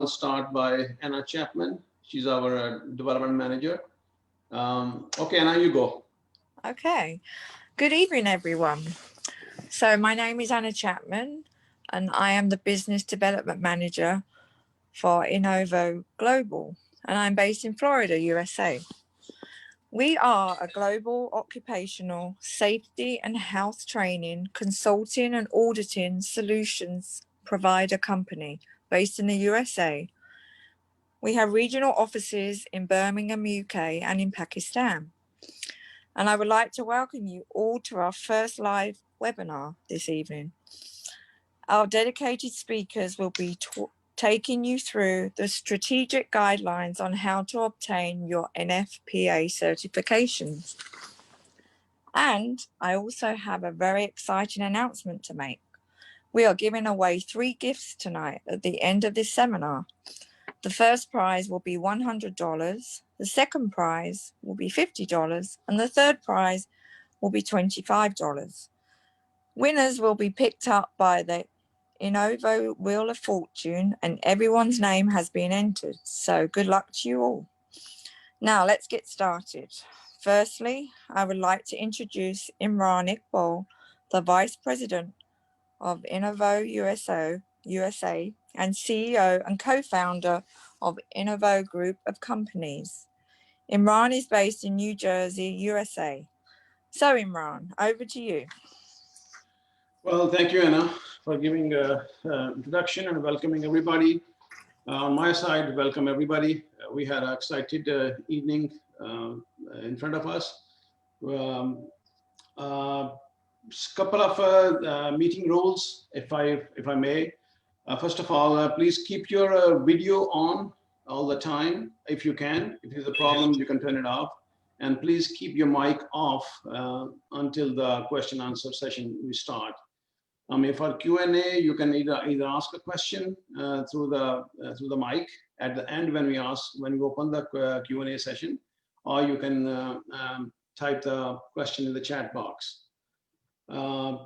start by Anna Chapman. She's our development manager. Okay, Anna, you go. Okay. Good evening, everyone. So my name is Anna Chapman, and I am the Business Development Manager for Innovo Global, and I'm based in Florida, USA. We are a global occupational safety and health training, consulting and auditing solutions provider company based in the USA. We have regional offices in Birmingham, UK, and in Pakistan. And I would like to welcome you all to our first live webinar this evening. Our dedicated speakers will be taking you through the strategic guidelines on how to obtain your NFPA certifications. And I also have a very exciting announcement to make. We are giving away 3 gifts tonight at the end of this seminar. The first prize will be $100, the second prize will be $50, and the third prize will be $25. Winners will be picked up by the Innovo Wheel of Fortune, and everyone's name has been entered. So good luck to you all. Now let's get started. Firstly, I would like to introduce Imran Iqbal, the Vice President of Innovo USA and CEO and co-founder of Innovo Group of Companies. Imran is based in New Jersey, USA. So Imran, over to you. Well, thank you, Anna, for giving an introduction and welcoming everybody. On my side, welcome everybody. We had an excited evening in front of us. Couple of meeting rules, if I may. First of all, please keep your video on all the time if you can. If there's a problem, you can turn it off. And please keep your mic off until the question answer session we start. For Q&A, you can either ask a question through the mic at the end when we open the Q&A session, or you can type the question in the chat box. The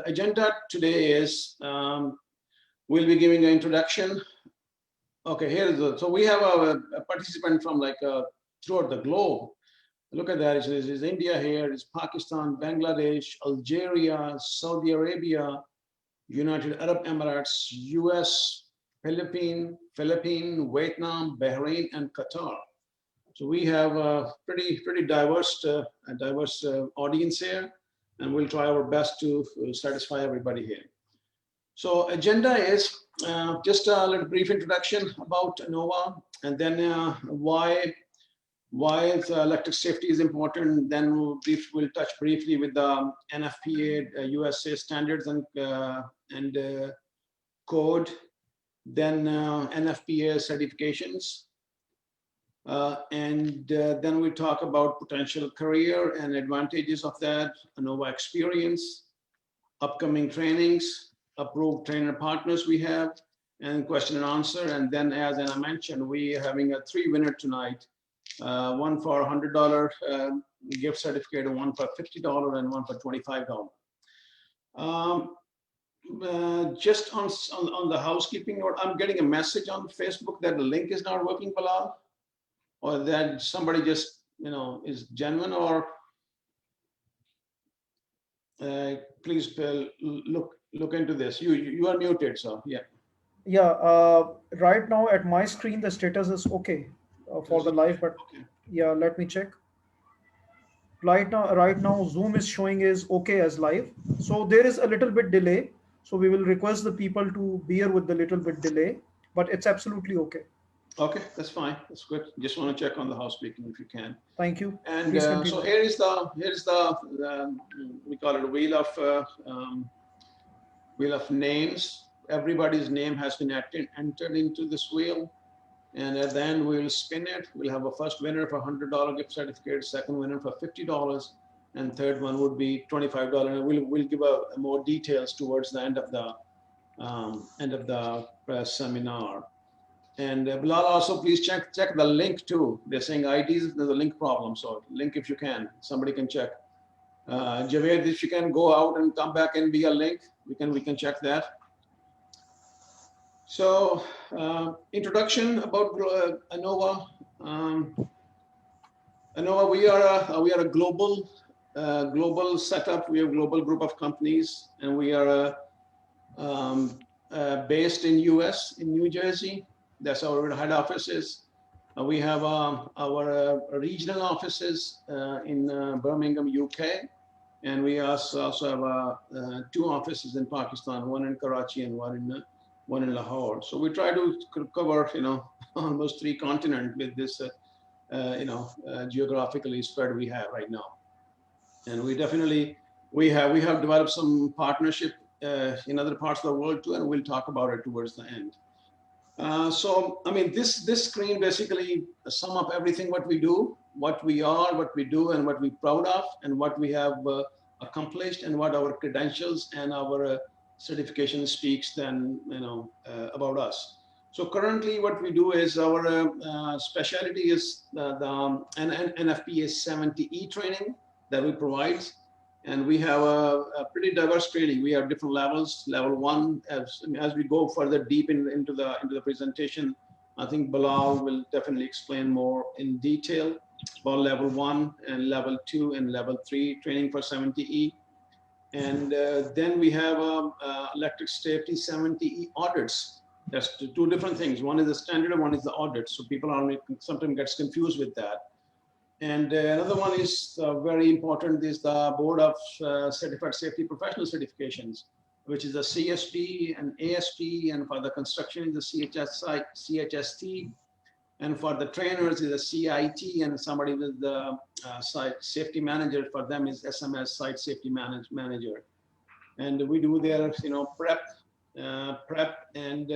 agenda today is we'll be giving an introduction. Okay, so we have a participant from throughout the globe. Look at that, it's India here, it's Pakistan, Bangladesh, Algeria, Saudi Arabia, United Arab Emirates, US, Philippines, Vietnam, Bahrain, and Qatar. So we have a pretty diverse audience here, and we'll try our best to satisfy everybody here. So agenda is just a little brief introduction about Inovo, and then why electric safety is important. Then we'll touch briefly with the NFPA USA standards and code, then NFPA certifications, and then we talk about potential career and advantages of that, Inovo experience, upcoming trainings, approved trainer partners we have, and question and answer. And then, as Anna mentioned, we are having a 3 winner tonight. One for $100 gift certificate, and one for $50, and one for $25. Just on the housekeeping note, I'm getting a message on Facebook that the link is not working, Bilal, or that somebody just is genuine, or please look into this. You are muted, so yeah. Yeah, right now at my screen the status is okay for the live, but okay. Yeah, let me check. Right now Zoom is showing is okay as live, so there is a little bit delay, so we will request the people to bear with the little bit delay, but it's absolutely okay. Okay, that's fine, that's good. Just want to check on the housekeeping if you can. Thank you. And so here's the we call it a wheel of names. Everybody's name has been entered into this wheel. And at the end, we'll spin it. We'll have a first winner for $100 gift certificate, second winner for $50, and third one would be $25. And we'll give more details towards the end of the seminar. And Bilal, also please check the link too. They're saying IDs, there's a link problem. So link if you can, somebody can check. Javed, if you can go out and come back and be a link, we can check that. So introduction about Inovo. Inovo, we are a global setup. We are a global group of companies, and we are based in US, in New Jersey. That's our head offices. We have our regional offices in Birmingham, UK, and we also have 2 offices in Pakistan, one in Karachi and one in Lahore. So we try to cover, almost 3 continents with this, geographically spread we have right now. And we definitely we have developed some partnership in other parts of the world too, and we'll talk about it towards the end. So, I mean, this screen basically sum up everything what we do, what we are, what we do, and what we're proud of, and what we have accomplished, and what our credentials and our certification speaks then, about us. So currently, what we do is our specialty is the NFPA 70E training that we provide. And we have a pretty diverse training. We have different levels. Level 1, as we go further deep into the presentation, I think Bilal will definitely explain more in detail about level 1 and level 2 and level 3 training for 70E. And then we have electric safety 70E audits. That's 2 different things. One is the standard and one is the audit. So people sometimes gets confused with that. And another one is very important, is the Board of Certified Safety Professional Certifications, which is the CSP and ASP, and for the construction is the CHST, and for the trainers is the CIT, and somebody with the site safety manager, for them is SMS, Site Safety Manager. And we do their, prep and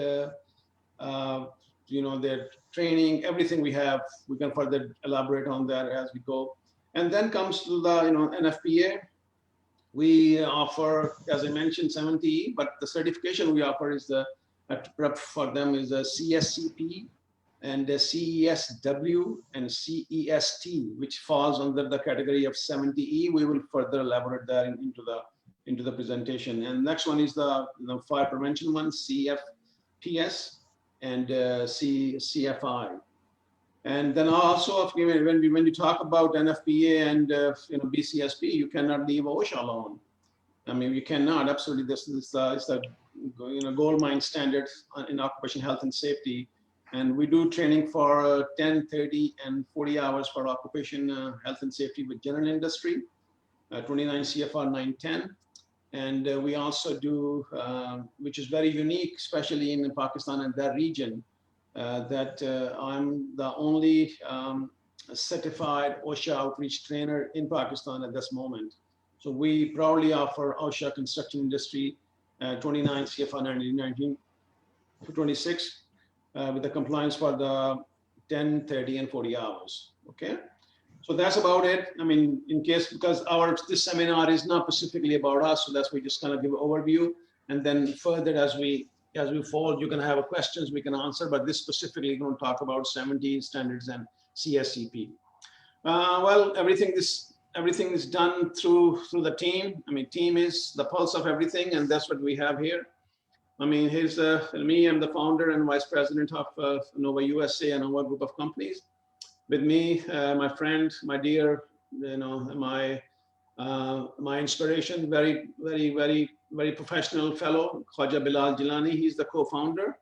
their training, everything we have, we can further elaborate on that as we go. And then comes to the, NFPA. We offer, as I mentioned, 70E, but the certification we offer is prep for them is the CSCP and the CESW and CEST, which falls under the category of 70E. We will further elaborate that into the presentation. And next one is the fire prevention one, CFPS and CFI. And then also, when you talk about NFPA and BCSP, you cannot leave OSHA alone. I mean, you cannot. Absolutely, this is the gold mine standard in occupational health and safety. And we do training for 10, 30, and 40 hours for occupation health and safety with general industry, 29 CFR 910. And we also do, which is very unique, especially in Pakistan and that region, that I'm the only certified OSHA outreach trainer in Pakistan at this moment. So we proudly offer OSHA construction industry 29 CFR 1919 to 26 with the compliance for the 10, 30, and 40 hours. Okay. So that's about it. I mean, in case, because this seminar is not specifically about us, so that's we just kind of give an overview, and then further as we fold, you can have questions we can answer. But this specifically going to talk about 70 standards and CSCP. Well, everything is done through the team. I mean, team is the pulse of everything, and that's what we have here. I mean, here's me. I'm the founder and vice president of Inovo USA and Inovo Group of Companies. With me, my friend, my dear, my inspiration, very, very, very, very professional fellow, Khwaja Bilal Jilani. He's the co-founder.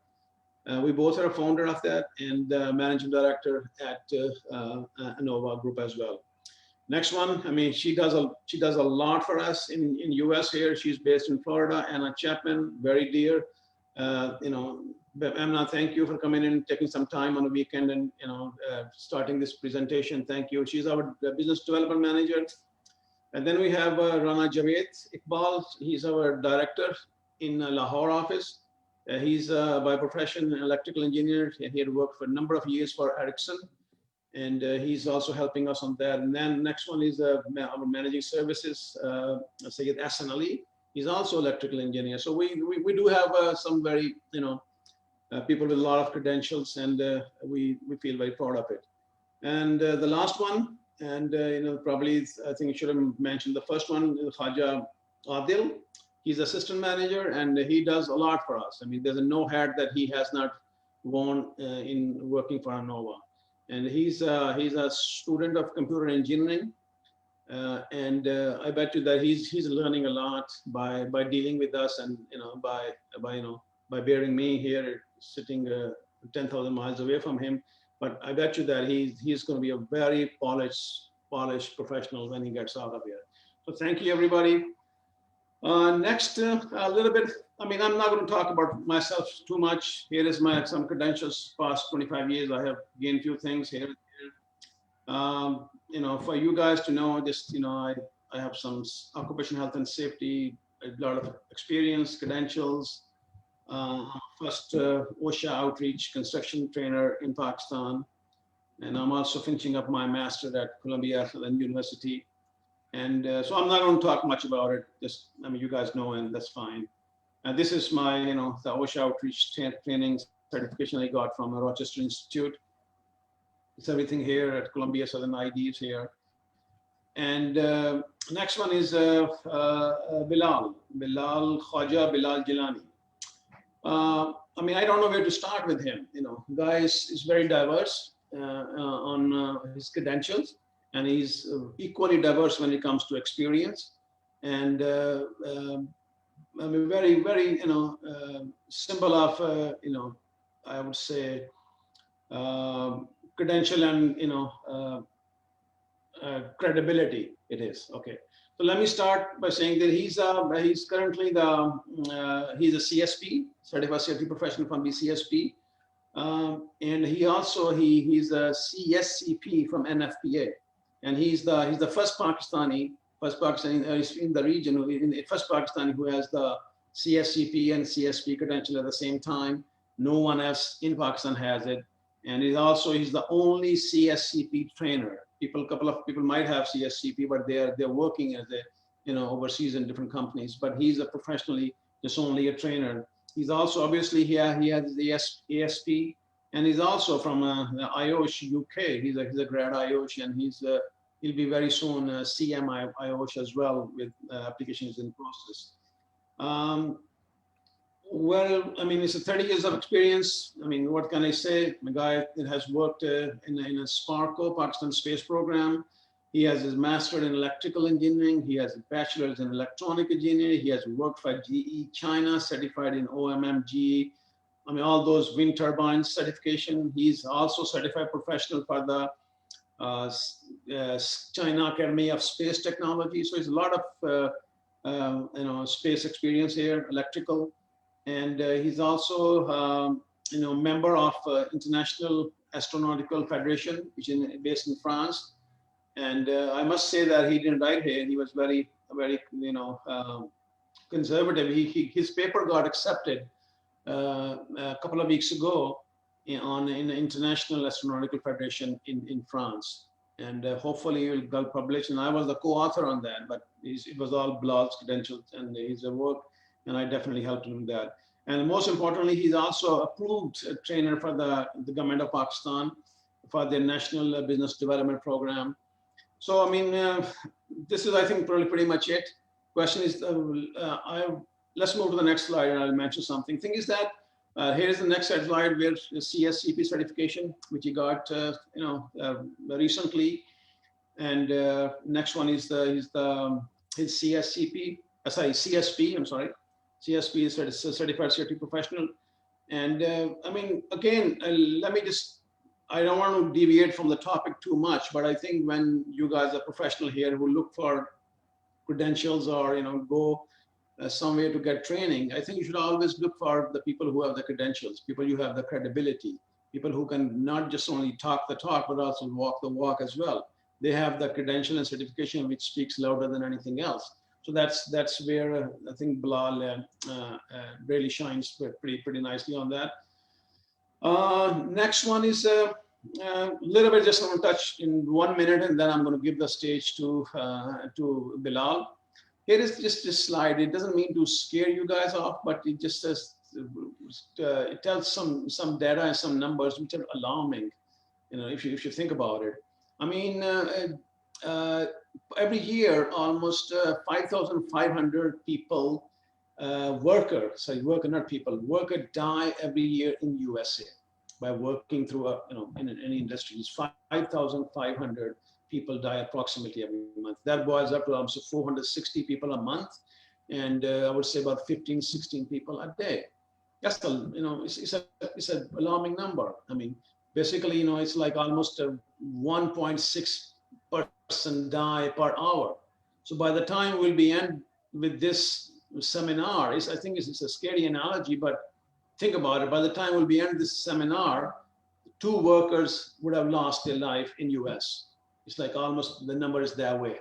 We both are a founder of that and managing director at Inovo Group as well. Next one, I mean, she does a lot for us in US here. She's based in Florida. Anna Chapman, very dear. Amna, thank you for coming in, taking some time on a weekend and starting this presentation. Thank you. She's our business development manager. And then we have Rana Javed Iqbal. He's our director in Lahore office. He's by profession an electrical engineer. He had worked for a number of years for Ericsson, and he's also helping us on that. And then next one is our managing services, Sayyid Hassan Ali. He's also electrical engineer. So we do have some very people with a lot of credentials, and we feel very proud of it. And the last one, and probably I think I should have mentioned the first one, Khaja Adil. He's assistant manager, and he does a lot for us. I mean, there's no hat that he has not worn in working for Inovo. And he's a student of computer engineering, and I bet you that he's learning a lot by dealing with us, and by bearing me here, sitting 10,000 miles away from him. But I bet you that he's going to be a very polished professional when he gets out of here. So thank you, everybody. Next, a little bit. I mean, I'm not going to talk about myself too much. Here is some credentials. Past 25 years, I have gained a few things here. For you guys to know, just I have some occupational health and safety, a lot of experience, credentials. First OSHA outreach construction trainer in Pakistan, and I'm also finishing up my master at Columbia University. And so I'm not going to talk much about it. Just, I mean, you guys know, and that's fine. And this is my, the OSHA outreach training certification I got from Rochester Institute. It's everything here at Columbia, Southern IDs here. And next one is Bilal Khwaja Bilal Jilani. I mean, I don't know where to start with him. Guy is very diverse on his credentials, and he's equally diverse when it comes to experience. And I mean, very symbol of I would say credential and credibility. It is okay. So let me start by saying that he's currently he's a CSP, certified safety professional from the CSP, and he's a CESCP from NFPA, and he's the first Pakistani in the region, first Pakistani who has the CSCP and CSP credential at the same time. No one else in Pakistan has it, and he's the only CSCP trainer. A couple of people might have CSCP, but they're working as overseas in different companies. But he's a professionally just only a trainer. He's also obviously he has the ASP, and he's also from IOSH UK. He's a grad IOSH, and he'll be very soon CM IOSH as well, with applications in process. Well, I mean, it's 30 years of experience. I mean, what can I say? The guy has worked in a SPARCO, Pakistan Space Program. He has his master in electrical engineering. He has a bachelor's in electronic engineering. He has worked for GE China, certified in OMMG. I mean, all those wind turbines certification. He's also certified professional for the China Academy of Space Technology. So there's a lot of space experience here, electrical. And he's also, member of International Astronautical Federation, which is based in France. And I must say that he didn't write here. He was very conservative. His paper got accepted a couple of weeks ago in the International Astronautical Federation in France. And hopefully it will get published. And I was the co-author on that, but it was all Bilal's credentials and his work. And I definitely helped him with that. And most importantly, he's also approved trainer for the government of Pakistan for their National Business Development Program. So, I mean, this is, I think, pretty much it. Question is, let's move to the next slide and I'll mention something. Thing is that here's the next slide where the CSCP certification, which he got, recently. And next one is his CSCP, CSP, I'm sorry. CSP is a certified safety professional. And I mean, again, I don't want to deviate from the topic too much, but I think when you guys are professional here who look for credentials or, go somewhere to get training, I think you should always look for the people who have the credentials, people who have the credibility, people who can not just only talk the talk, but also walk the walk as well. They have the credential and certification which speaks louder than anything else. So that's where I think Bilal really shines pretty nicely on that. Next one is a little bit, just want to touch in 1 minute, and then I'm going to give the stage to Bilal. Here is just this slide. It doesn't mean to scare you guys off, but it just says it tells some data and some numbers which are alarming. If you think about it. I mean. Every year, almost 5,500 people worker, not people, worker die every year in USA by working through in any industry. It's 5,500 people die approximately every month. That boils up to almost 460 people a month, and I would say about 15, 16 people a day. That's the it's an alarming number. I mean, basically, it's like almost a 1.6 person die per hour. So by the time we'll be end with this seminar, I think it's a scary analogy, but think about it. By the time we'll be end this seminar, 2 workers would have lost their life in US. It's like almost the number is that way.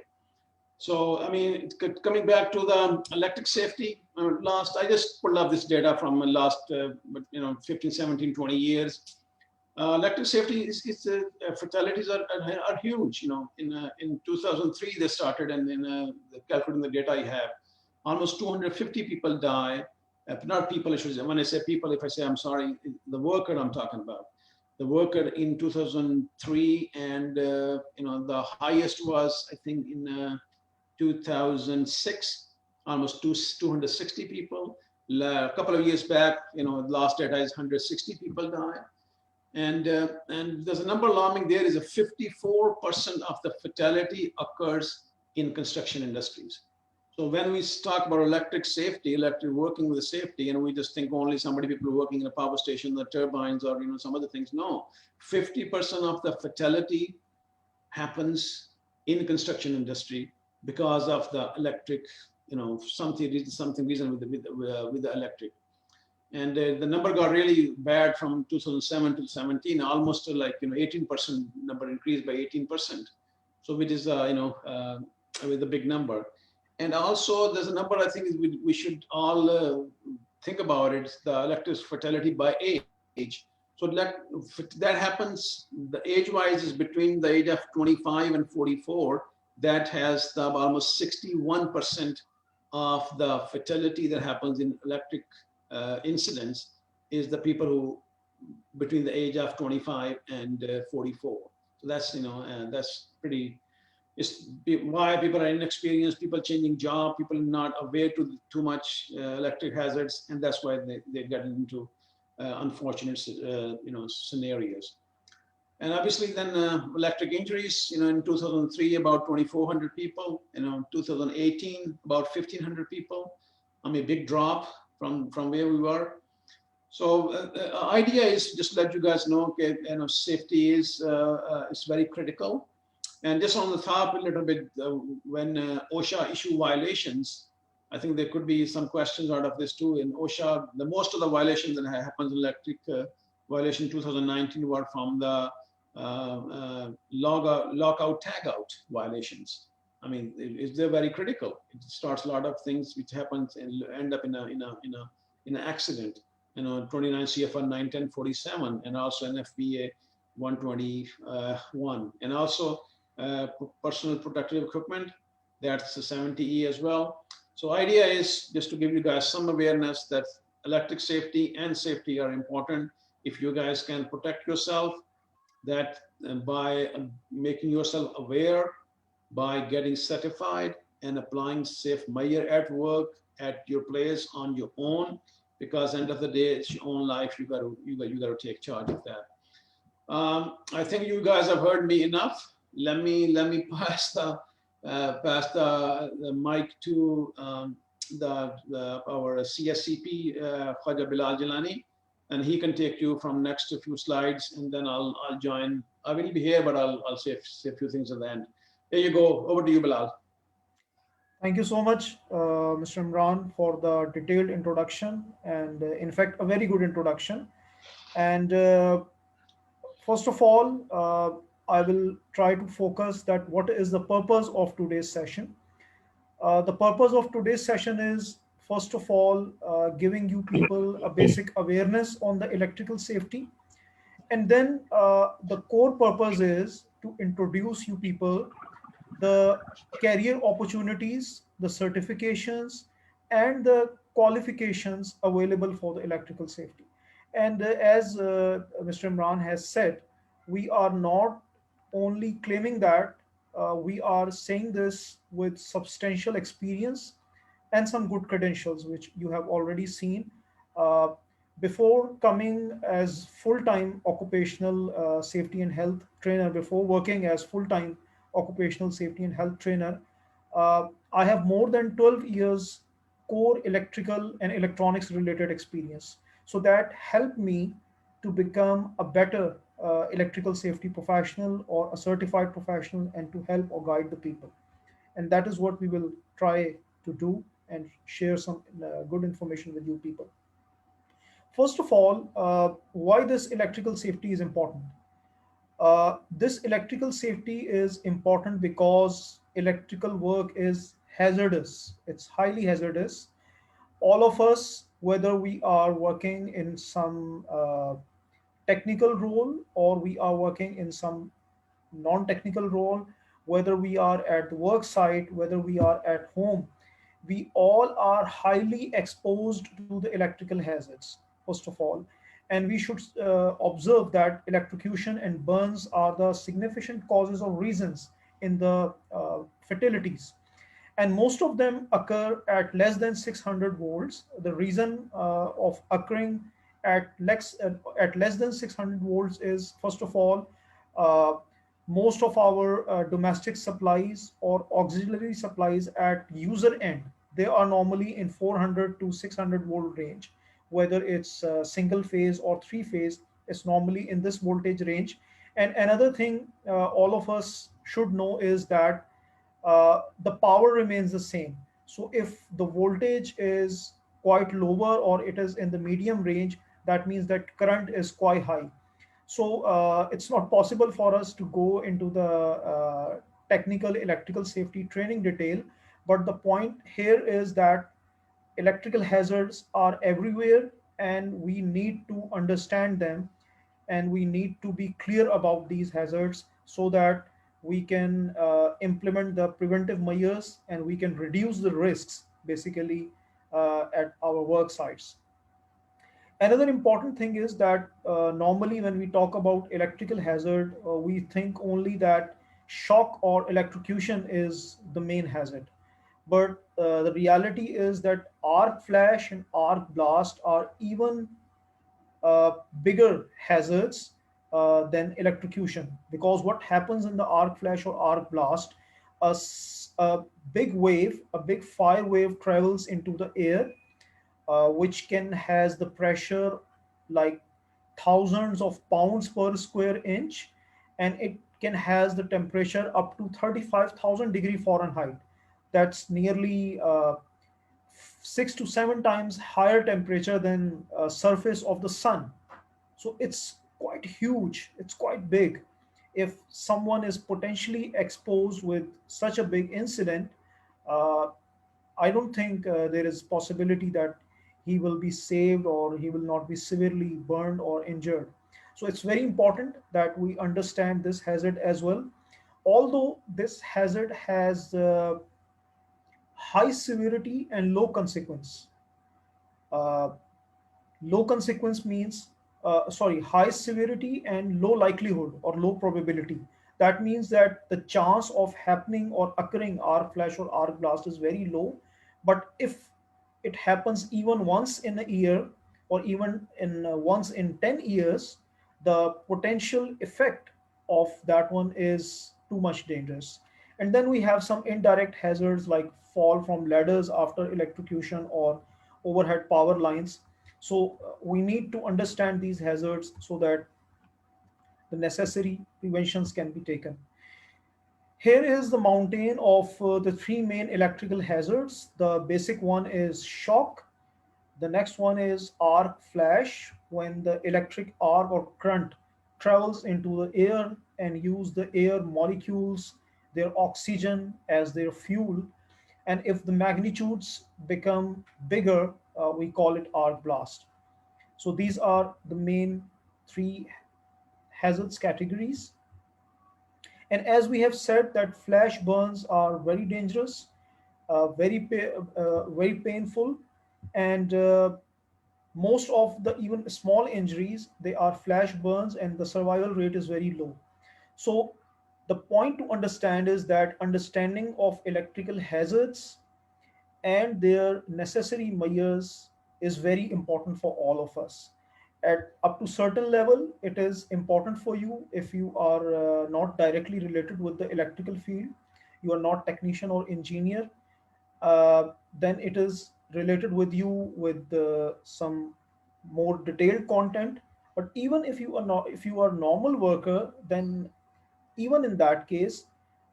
So, I mean, coming back to the electric safety, I just pulled up this data from the last, 15, 17, 20 years. Electric safety fatalities are huge. In 2003 they started, and in calculating the data I have, almost 250 people die. Not people, I should say. When I say people, if I say I'm sorry, the worker I'm talking about. The worker in 2003, and the highest was I think in 2006, almost 260 people. A couple of years back, last data is 160 people died. And there's a number alarming there is a 54% of the fatality occurs in construction industries. So when we talk about electric working with safety, we just think only people working in a power station, the turbines, or some other things. No, 50% of the fatality happens in construction industry because of the electric, something reason with the electric. And the number got really bad from 2007 to 17, almost like 18% number increased by 18%. So which is with a big number. And also there's a number I think we should all think about it, the electric fatality by age. So that happens, the age-wise is between the age of 25 and 44. That has almost 61% of the fatality that happens in electric incidents is the people who between the age of 25 and 44. So that's that's pretty. It's why people are inexperienced, people changing job, people not aware to too much electric hazards, and that's why they get into unfortunate scenarios. And obviously then electric injuries, in 2003 about 2,400 people, 2018 about 1,500 people. I mean, big drop from where we were. So idea is just let you guys know, okay, safety is very critical. And just on the top a little bit, when OSHA issue violations, I think there could be some questions out of this too. In OSHA, the most of the violations that happens in electric violation 2019 were from the lockout tagout violations. I mean, they're very critical. It starts a lot of things which happens and end up in an accident. 29 CFR 91047 and also NFPA 121, and also personal protective equipment, that's the 70E as well. So idea is just to give you guys some awareness that electric safety and safety are important. If you guys can protect yourself, that by making yourself aware, by getting certified and applying safe measure at work, at your place, on your own, because end of the day, it's your own life. You got to take charge of that. I think you guys have heard me enough. Let me pass the mic to our CSCP, Khwaja Bilal Jilani, and he can take you from next few slides, and then I'll join. I will be here, but I'll say a few things at the end. There you go. Over to you, Bilal. Thank you so much, Mr. Imran, for the detailed introduction, and in fact, a very good introduction. And first of all, I will try to focus that what is the purpose of today's session. The purpose of today's session is, first of all, giving you people a basic awareness on the electrical safety. And then the core purpose is to introduce you people the career opportunities, the certifications, and the qualifications available for the electrical safety. And as Mr. Imran has said, we are not only claiming that, we are saying this with substantial experience, and some good credentials, which you have already seen. Uh, Before coming as full-time occupational safety and health trainer, before working as full-time occupational safety and health trainer, I have more than 12 years core electrical and electronics related experience. So that helped me to become a better electrical safety professional or a certified professional and to help or guide the people. And that is what we will try to do and share some good information with you people. First of all, why this electrical safety is important? This electrical safety is important because electrical work is hazardous. It's highly hazardous. All of us, whether we are working in some technical role or we are working in some non-technical role, whether we are at the work site, whether we are at home, we all are highly exposed to the electrical hazards, first of all. And we should observe that electrocution and burns are the significant causes or reasons in the fatalities, and most of them occur at less than 600 volts. The reason of occurring at less than 600 volts is, first of all, uh, most of our domestic supplies or auxiliary supplies at user end, they are normally in 400 to 600 volt range. Whether it's single phase or three phase, it's normally in this voltage range. And another thing all of us should know is that the power remains the same. So if the voltage is quite lower or it is in the medium range, that means that current is quite high. So it's not possible for us to go into the technical electrical safety training detail. But the point here is that electrical hazards are everywhere and we need to understand them, and we need to be clear about these hazards so that we can implement the preventive measures and we can reduce the risks basically at our work sites. Another important thing is that normally when we talk about electrical hazard, we think only that shock or electrocution is the main hazard. But the reality is that arc flash and arc blast are even bigger hazards than electrocution, because what happens in the arc flash or arc blast, a big wave, a big fire wave travels into the air, which can has the pressure like thousands of pounds per square inch, and it can has the temperature up to 35,000 degree Fahrenheit. That's nearly 6 to 7 times higher temperature than surface of the sun. So it's quite huge, it's quite big. If someone is potentially exposed with such a big incident, uh, I don't think there is possibility that he will be saved or he will not be severely burned or injured. So it's very important that we understand this hazard as well. Although this hazard has high severity and low consequence. Uh, Low consequence means, sorry, high severity and low likelihood or low probability. That means that the chance of happening or occurring arc flash or arc blast is very low. But if it happens even once in a year or even in once in 10 years, the potential effect of that one is too much dangerous. And then we have some indirect hazards like fall from ladders after electrocution or overhead power lines. So we need to understand these hazards so that the necessary preventions can be taken. Here is the mountain of the three main electrical hazards. The basic one is shock. The next one is arc flash, when the electric arc or current travels into the air and use the air molecules, their oxygen as their fuel. And if the magnitudes become bigger, we call it arc blast. So these are the main three hazards categories. And as we have said, that flash burns are very dangerous, very painful, and most of the even small injuries they are flash burns, and the survival rate is very low. So the point to understand is that understanding of electrical hazards and their necessary measures is very important for all of us. At up to certain level, it is important for you if you are not directly related with the electrical field, you are not technician or engineer, uh, then it is related with you with some more detailed content. But even if you are not, if you are normal worker, then even in that case,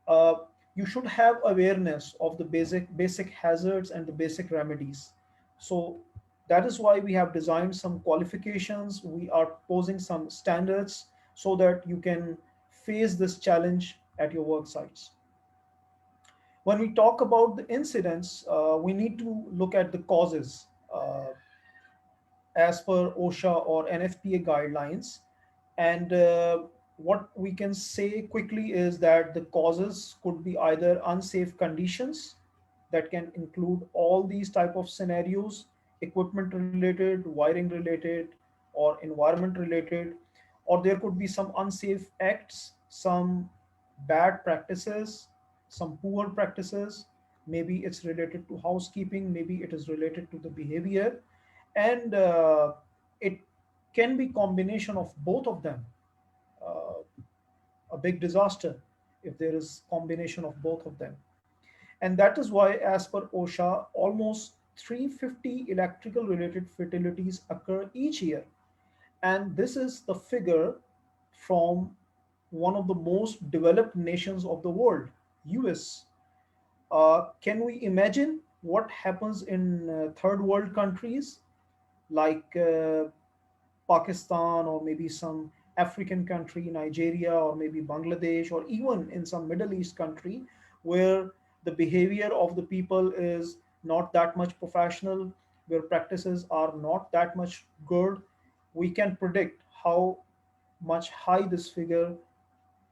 uh, you should have awareness of the basic hazards and the basic remedies. So that is why we have designed some qualifications, we are posing some standards so that you can face this challenge at your work sites. When we talk about the incidents, we need to look at the causes. As per OSHA or NFPA guidelines. And what we can say quickly is that the causes could be either unsafe conditions that can include all these type of scenarios, equipment related, wiring related, or environment related, or there could be some unsafe acts, some bad practices, some poor practices. Maybe it's related to housekeeping, maybe it is related to the behavior, and it can be combination of both of them, uh, a big disaster if there is combination of both of them. And that is why, as per OSHA, almost 350 electrical related fatalities occur each year, and this is the figure from one of the most developed nations of the world, US. Can we imagine what happens in third world countries like Pakistan, or maybe some African country, Nigeria, or maybe Bangladesh, or even in some Middle East country where the behavior of the people is not that much professional, where practices are not that much good? We can predict how much high this figure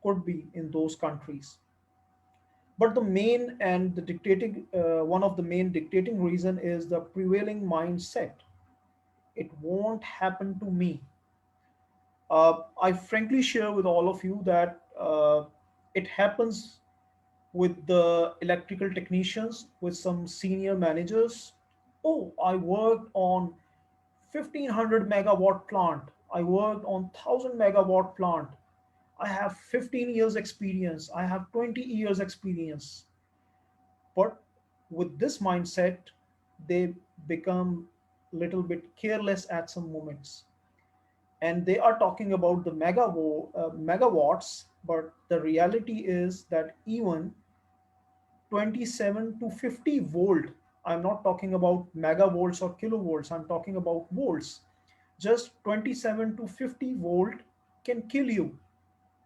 could be in those countries. But the main and the dictating, one of the main dictating reason is the prevailing mindset. It won't happen to me. I frankly share with all of you that it happens with the electrical technicians, with some senior managers. Oh, I worked on 1500 megawatt plant. I worked on 1000 megawatt plant. I have 15 years experience. I have 20 years experience. But with this mindset, they become little bit careless at some moments, and they are talking about the megawatts, but the reality is that even 27 to 50 volt, I'm not talking about megavolts or kilovolts, I'm talking about volts. Just 27 to 50 volt can kill you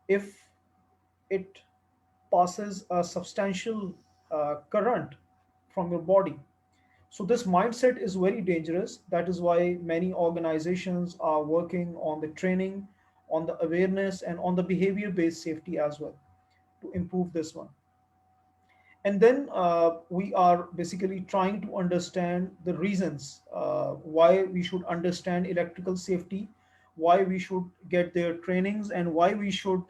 if it passes a substantial current from your body. So this mindset is very dangerous. That is why many organizations are working on the training, on the awareness, and on the behavior-based safety as well to improve this one. And then we are basically trying to understand the reasons why we should understand electrical safety, why we should get their trainings, and why we should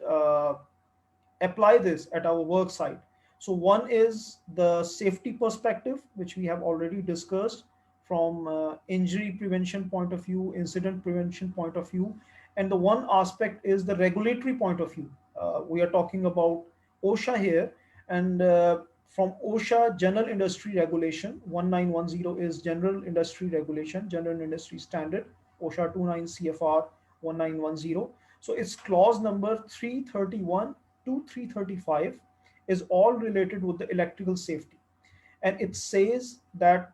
apply this at our work site. So one is the safety perspective, which we have already discussed from injury prevention point of view, incident prevention point of view, and the one aspect is the regulatory point of view. We are talking about OSHA here, and from OSHA General Industry Regulation 1910 is General Industry Regulation, General Industry Standard, OSHA 29 CFR 1910. So it's clause number 331 to 335 is all related with the electrical safety. And it says that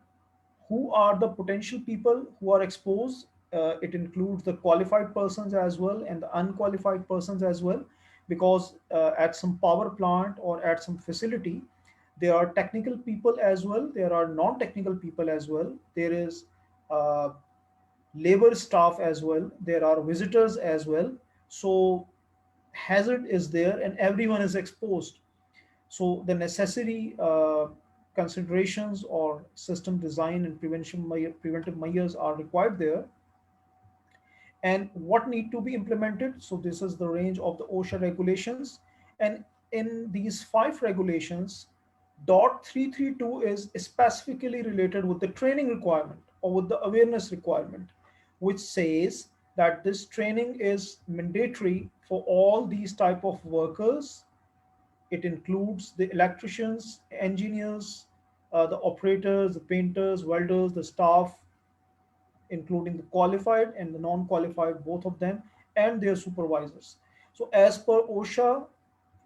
who are the potential people who are exposed. It includes the qualified persons as well and the unqualified persons as well, because at some power plant or at some facility, there are technical people as well, there are non-technical people as well, there is uh, labor staff as well, there are visitors as well. So hazard is there and everyone is exposed. So the necessary considerations or system design and preventive measures are required there. And what need to be implemented? So this is the range of the OSHA regulations. And in these five regulations, Dot 332 is specifically related with the training requirement or with the awareness requirement, which says that this training is mandatory for all these type of workers. It includes the electricians, engineers, the operators, the painters, welders, the staff, including the qualified and the non-qualified, both of them, and their supervisors. So as per OSHA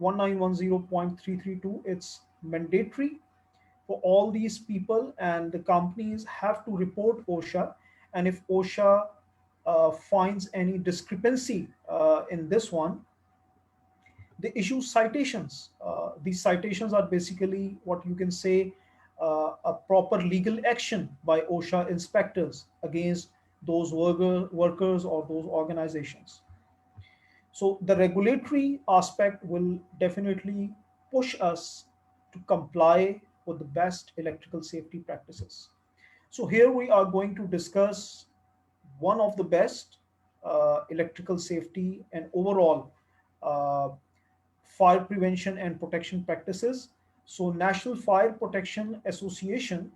1910.332, it's mandatory for all these people, and the companies have to report OSHA. And if OSHA finds any discrepancy in this one, they issue citations. These citations are basically what you can say a proper legal action by OSHA inspectors against those workers or those organizations. So the regulatory aspect will definitely push us to comply with the best electrical safety practices. So here we are going to discuss one of the best electrical safety and overall uh, fire prevention and protection practices. So National Fire Protection Association,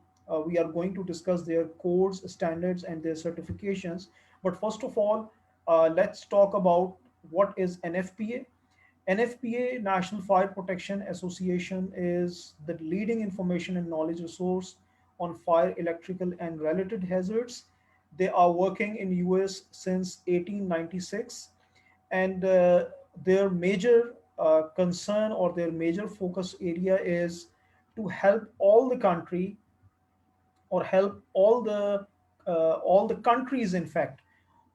we are going to discuss their codes, standards, and their certifications. But first of all, let's talk about what is NFPA. NFPA, National Fire Protection Association, is the leading information and knowledge resource on fire, electrical, and related hazards. They are working in US since 1896, and their major concern or their major focus area is to help all the country or help all the countries, in fact,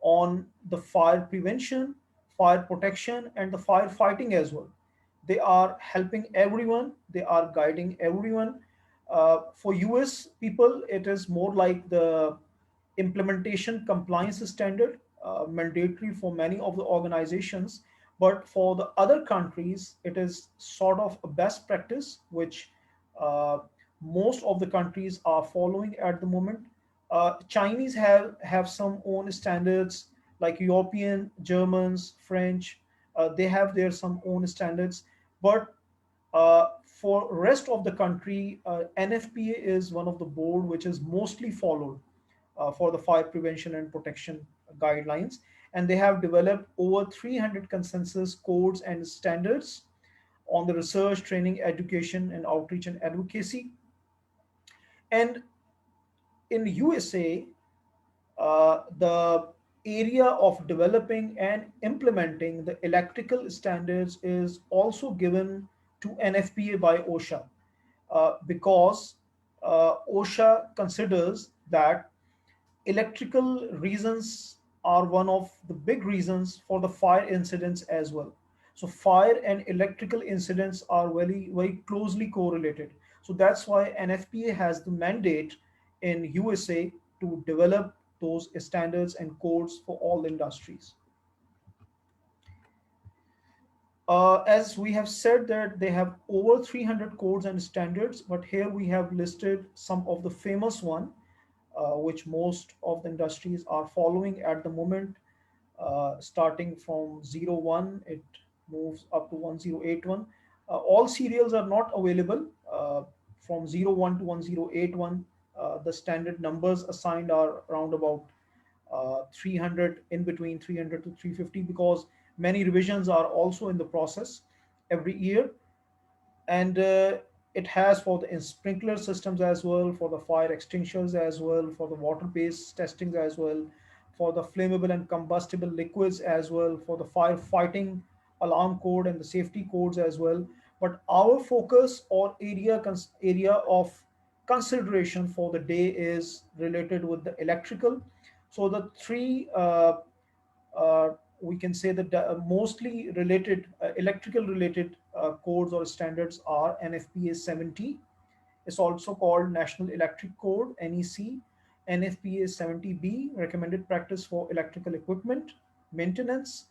on the fire prevention, fire protection, and the firefighting as well. They are helping everyone. They are guiding everyone. For US people, it is more like the implementation compliance standard, mandatory for many of the organizations. But for the other countries, it is sort of a best practice, which uh, most of the countries are following at the moment. Chinese have some own standards, like European, Germans, French. They have their some own standards, but for rest of the country, NFPA is one of the board which is mostly followed for the fire prevention and protection guidelines, and they have developed over 300 consensus codes and standards on the research, training, education, and outreach and advocacy. And in USA, the area of developing and implementing the electrical standards is also given to NFPA by OSHA, because OSHA considers that electrical reasons are one of the big reasons for the fire incidents as well. So fire and electrical incidents are very very closely correlated. So that's why NFPA has the mandate in USA to develop those standards and codes for all industries. As we have said that they have over 300 codes and standards, but here we have listed some of the famous one, which most of the industries are following at the moment. Starting from 01, it moves up to 1081. All serials are not available. From 01 to 1081, the standard numbers assigned are around about 300, in between 300 to 350, because many revisions are also in the process every year. And it has for the sprinkler systems as well, for the fire extinguishers as well, for the water based testings as well, for the flammable and combustible liquids as well, for the firefighting alarm code and the safety codes as well. But our focus or area of consideration for the day is related with the electrical. So the three uh, we can say that mostly related electrical related codes or standards are NFPA 70. It's also called National Electric Code, NEC. NFPA 70B, recommended practice for electrical equipment maintenance,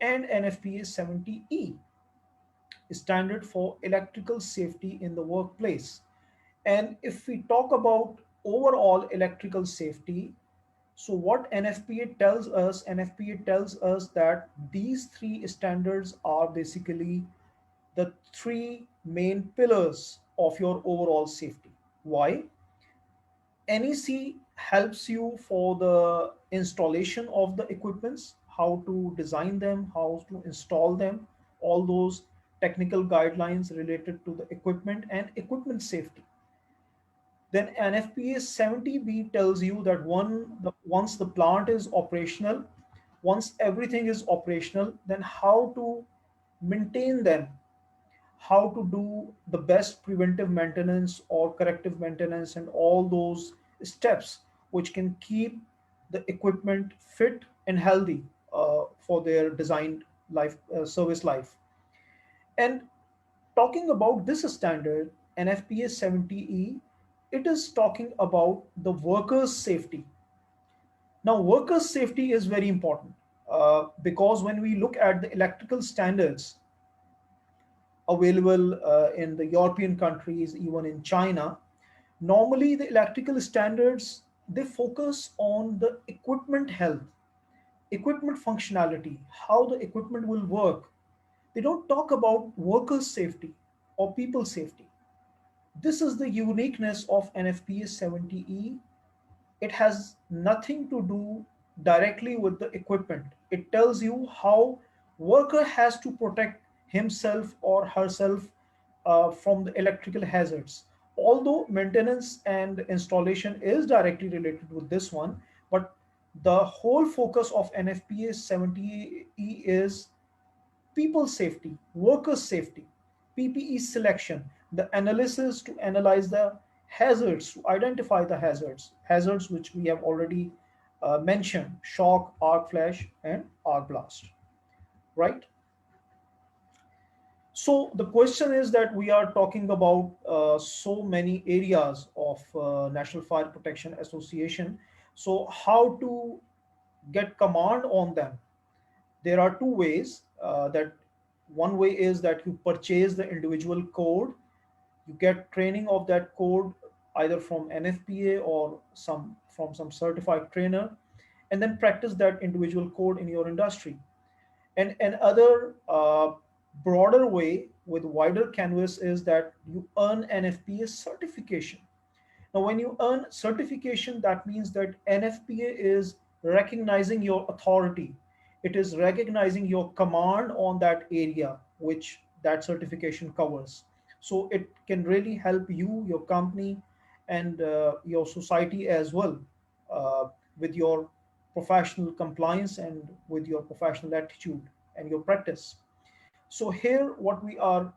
and NFPA 70E, standard for electrical safety in the workplace. And if we talk about overall electrical safety, so what NFPA tells us, NFPA tells us that these three standards are basically the three main pillars of your overall safety. Why? NEC helps you for the installation of the equipments, how to design them, how to install them, all those technical guidelines related to the equipment and equipment safety. Then NFPA 70B tells you that once the plant is operational, once everything is operational, then how to maintain them, how to do the best preventive maintenance or corrective maintenance, and all those steps which can keep the equipment fit and healthy for their designed life service life. And talking about this standard, NFPA 70E, it is talking about the workers' safety. Now, workers' safety is very important because when we look at the electrical standards available in the European countries, even in China, normally the electrical standards, they focus on the equipment health, equipment functionality, how the equipment will work. They don't talk about workers' safety or people safety. This is the uniqueness of NFPA 70E. It has nothing to do directly with the equipment. It tells you how worker has to protect himself or herself from the electrical hazards. Although maintenance and installation is directly related with this one, but the whole focus of NFPA 70E is people safety, worker safety, PPE selection, the analysis to analyze the hazards, to identify the hazards which we have already mentioned: shock, arc flash, and arc blast, right? So the question is that we are talking about so many areas of National Fire Protection Association. So how to get command on them? There are two ways. That one way is that you purchase the individual code, you get training of that code either from NFPA or some certified trainer, and then practice that individual code in your industry. And another broader way with wider canvas is that you earn NFPA certification. Now, when you earn certification, that means that NFPA is recognizing your authority. It is recognizing your command on that area which that certification covers. So it can really help you, your company, and your society as well with your professional compliance and with your professional attitude and your practice. So here, what we are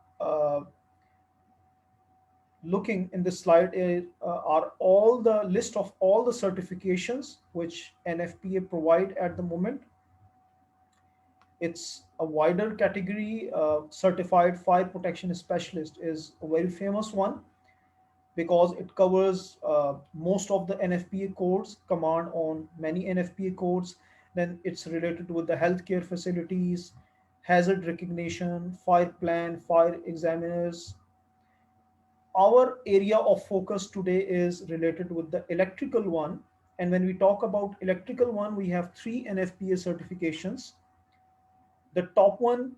looking in this slide are all the list of all the certifications which NFPA provide at the moment. It's a wider category. Certified Fire Protection Specialist is a very famous one because it covers most of the NFPA codes, command on many NFPA codes. Then it's related with the healthcare facilities, hazard recognition, fire plan, fire examiners. Our area of focus today is related with the electrical one. And when we talk about electrical one, we have three NFPA certifications. The top one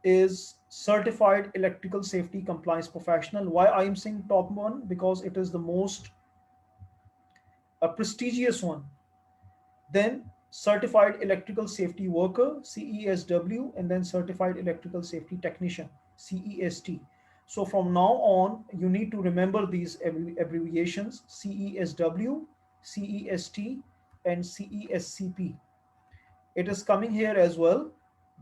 is Certified Electrical Safety Compliance Professional. Why I am saying top one? Because it is the most prestigious one. Then Certified Electrical Safety Worker, CESW, and then Certified Electrical Safety Technician, CEST. So from now on, you need to remember these abbreviations: CESW, CEST, and CESCP. It is coming here as well.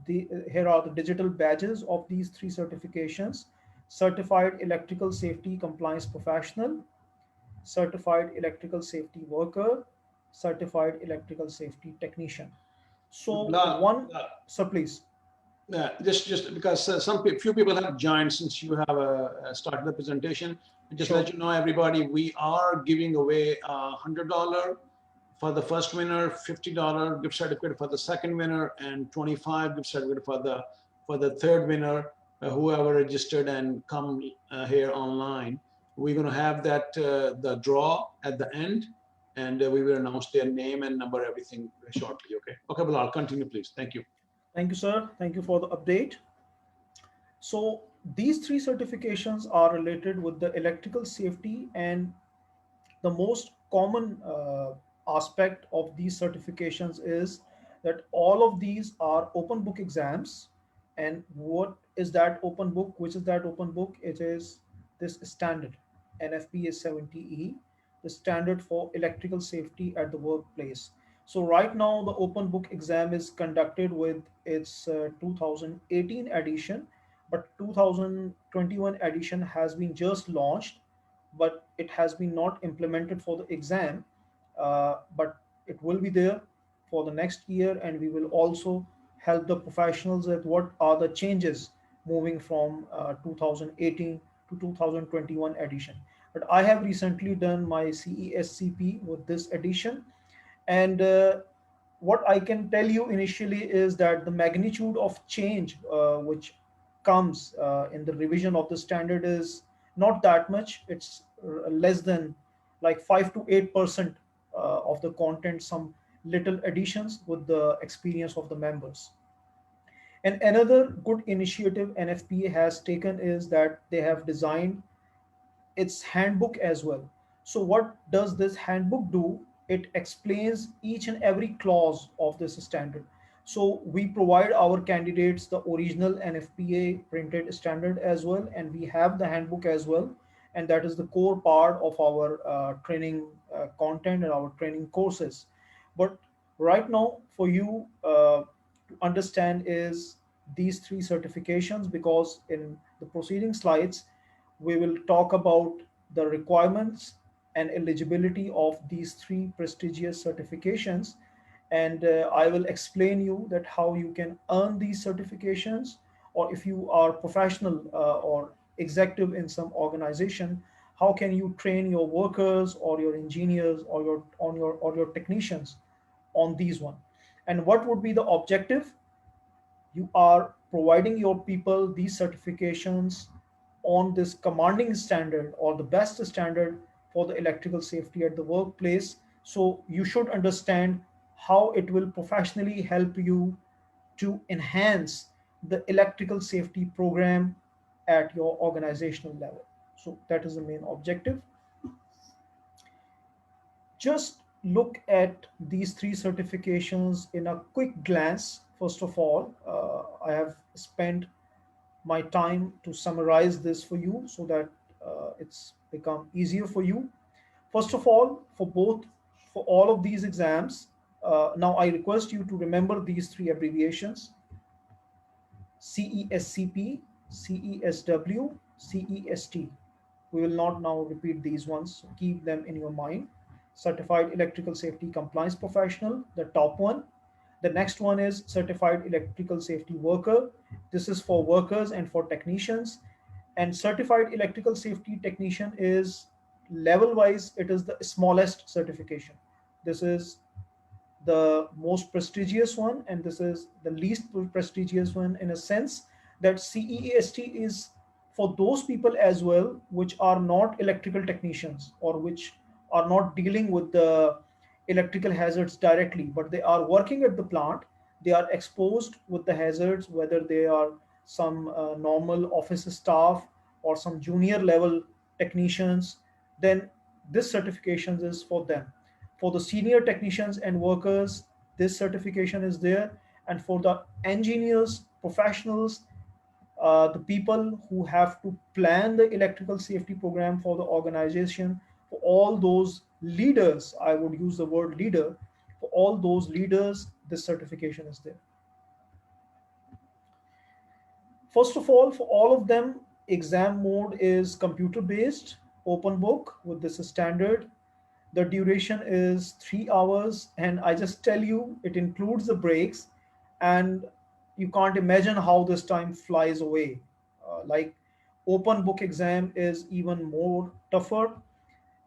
Here are the digital badges of these three certifications: Certified Electrical Safety Compliance Professional, Certified Electrical Safety Worker, Certified Electrical Safety Technician. So Blah, one, so please. just because few people have joined since you have started the presentation. Just Sure. let you know, everybody, we are giving away $100 for the first winner, $50 gift certificate for the second winner, and 25 gift certificate for the third winner. Whoever registered and come here online, we're going to have that the draw at the end, and we will announce their name and number, everything shortly. Okay, Bilal, continue, please. Thank you. Thank you, sir. Thank you for the update. So these three certifications are related with the electrical safety, and the most common aspect of these certifications is that all of these are open book exams. And what is that open book? Which is that open book? It is this standard, NFPA 70E, the standard for electrical safety at the workplace. So right now the open book exam is conducted with its 2018 edition, but 2021 edition has been just launched, but it has been not implemented for the exam. But it will be there for the next year, and we will also help the professionals with what are the changes moving from 2018 to 2021 edition. But I have recently done my CESCP with this edition, and what I can tell you initially is that the magnitude of change which comes in the revision of the standard is not that much. It's less than like 5 to 8% of the content, some little additions with the experience of the members. And another good initiative NFPA has taken is that they have designed its handbook as well. So, what does this handbook do? It explains each and every clause of this standard. So, we provide our candidates the original NFPA printed standard as well, and we have the handbook as well. And that is the core part of our training content and our training courses. But right now, for you to understand is these three certifications, because in the preceding slides, we will talk about the requirements and eligibility of these three prestigious certifications, and I will explain you that how you can earn these certifications, or if you are professional or executive in some organization, how can you train your workers or your engineers or your technicians on these one. And what would be the objective? You are providing your people these certifications on this commanding standard or the best standard for the electrical safety at the workplace. So you should understand how it will professionally help you to enhance the electrical safety program at your organizational level. So that is the main objective. Just look at these three certifications in a quick glance. First of all, I have spent my time to summarize this for you so that it's become easier for you. First of all, for all of these exams, now I request you to remember these three abbreviations: CESCP, CESW, CEST. We will not now repeat these ones, so keep them in your mind. Certified Electrical Safety Compliance Professional, the top one. The next one is Certified Electrical Safety Worker. This is for workers and for technicians. And Certified Electrical Safety Technician is level wise, it is the smallest certification. This is the most prestigious one, and this is the least prestigious one, in a sense that CEST is for those people as well which are not electrical technicians or which are not dealing with the electrical hazards directly, but they are working at the plant. They are exposed with the hazards, whether they are some normal office staff or some junior level technicians. Then this certification is for them. For the senior technicians and workers, this certification is there. And for the engineers, professionals, the people who have to plan the electrical safety program for the organization, for all those leaders, I would use the word leader, for all those leaders, this certification is there. First of all, for all of them, exam mode is computer based, open book with this standard. The duration is 3 hours, and I just tell you, it includes the breaks, and you can't imagine how this time flies away. Like open book exam is even more tougher,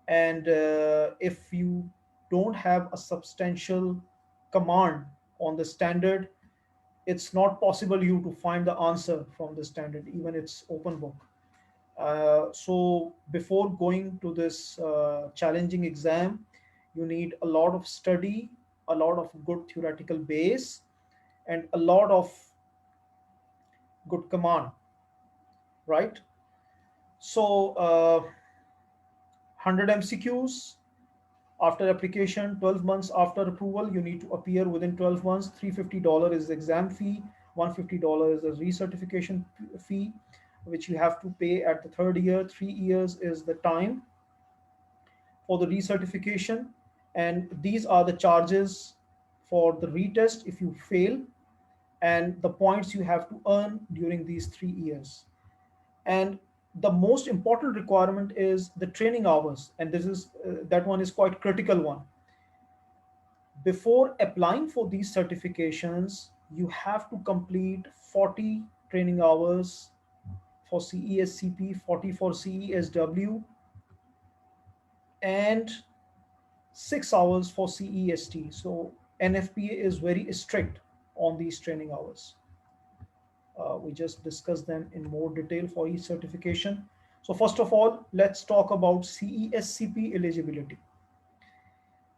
and if you don't have a substantial command on the standard, it's not possible you to find the answer from the standard, even it's open book. So before going to this challenging exam, you need a lot of study, a lot of good theoretical base, and a lot of good command. right? So 100 MCQs after application, 12 months after approval, you need to appear within 12 months. $350 is the exam fee, $150 is the recertification fee, which you have to pay at the third year. 3 years is the time for the recertification, and these are the charges for the retest if you fail, and the points you have to earn during these 3 years. And the most important requirement is the training hours, and this is that one is quite critical one. Before applying for these certifications, you have to complete 40 training hours for CESCP, 40 for CESW, and 6 hours for CEST. So NFPA is very strict on these training hours. We just discussed them in more detail for each certification. So first of all, let's talk about CESCP eligibility.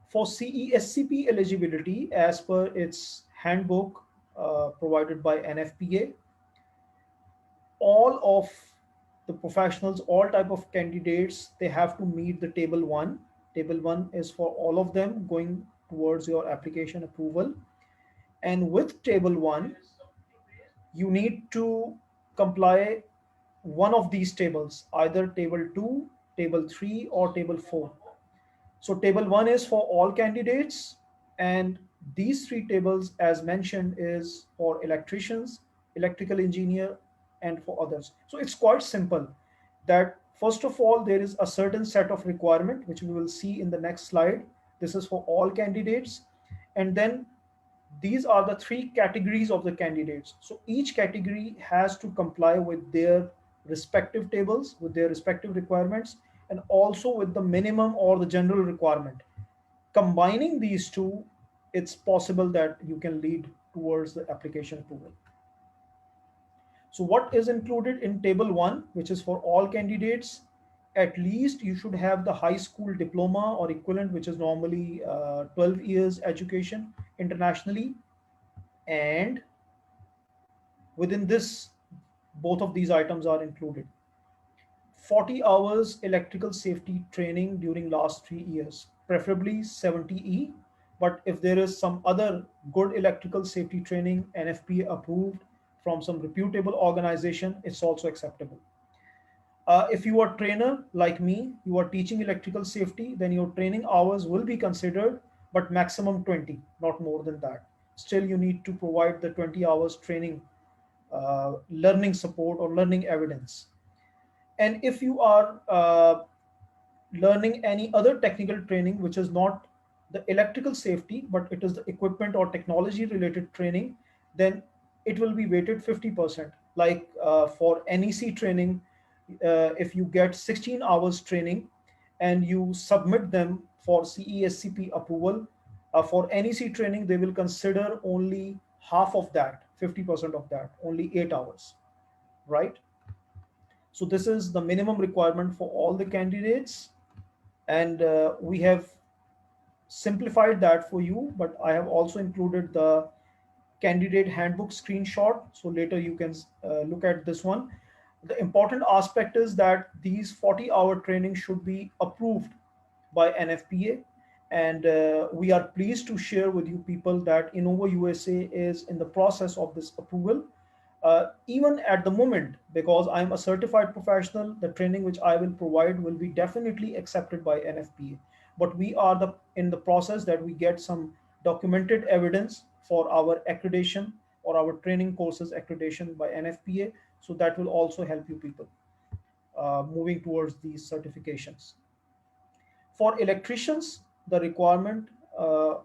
For CESCP eligibility, as per its handbook provided by NFPA, all of the professionals, all type of candidates, they have to meet the table 1. Table 1 is for all of them going towards your application approval. And with table 1, you need to comply one of these tables, either table 2, table 3, or table 4. So table 1 is for all candidates, and these three tables, as mentioned, is for electricians, electrical engineer, and for others. So it's quite simple that first of all, there is a certain set of requirement, which we will see in the next slide. This is for all candidates. And then these are the three categories of the candidates. So each category has to comply with their respective tables, with their respective requirements, and also with the minimum or the general requirement. Combining these two, it's possible that you can lead towards the application approval. So what is included in table 1, which is for all candidates? At least you should have the high school diploma or equivalent, which is normally 12 years education internationally. And within this, both of these items are included. 40 hours electrical safety training during last 3 years, preferably 70E. But if there is some other good electrical safety training, NFPA approved from some reputable organization, it's also acceptable. If you are a trainer like me, you are teaching electrical safety, then your training hours will be considered, but maximum 20, not more than that. Still, you need to provide the 20 hours training, learning support or learning evidence. And if you are learning any other technical training which is not the electrical safety but it is the equipment or technology related training, then it will be weighted 50%. Like for NEC training, if you get 16 hours training and you submit them for CESCP approval, for NEC training they will consider only half of that, 50% of that, only 8 hours, right? So this is the minimum requirement for all the candidates, and we have simplified that for you, but I have also included the candidate handbook screenshot, so later you can look at this one. The important aspect is that these 40-hour training should be approved by NFPA, and we are pleased to share with you people that Innovo USA is in the process of this approval. Even at the moment, because I'm a certified professional, the training which I will provide will be definitely accepted by NFPA. But we are in the process that we get some documented evidence for our accreditation or our training courses accreditation by NFPA. So that will also help you people moving towards these certifications. For electricians, the requirement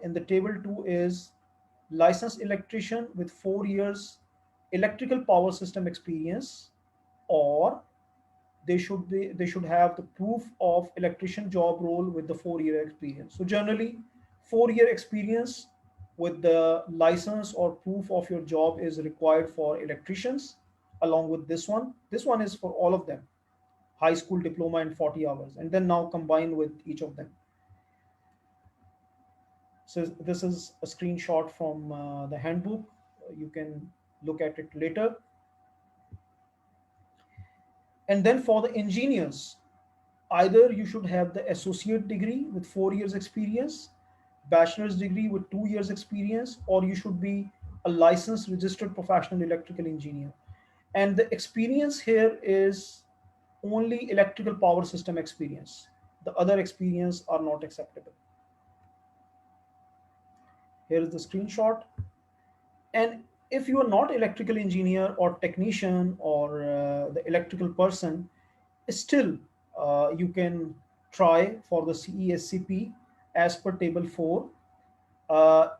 in the table 2 is licensed electrician with 4 years electrical power system experience, or they should have the proof of electrician job role with the 4 year experience. So generally, 4 year experience with the license or proof of your job is required for electricians. Along with this one is for all of them, high school diploma and 40 hours, and then now combine with each of them. So this is a screenshot from the handbook. You can look at it later. And then for the engineers, either you should have the associate degree with 4 years experience, bachelor's degree with 2 years experience, or you should be a licensed registered professional electrical engineer. And the experience here is only electrical power system experience. The other experience are not acceptable. Here is the screenshot. And if you are not electrical engineer or technician or the electrical person, still you can try for the CESCP as per table 4.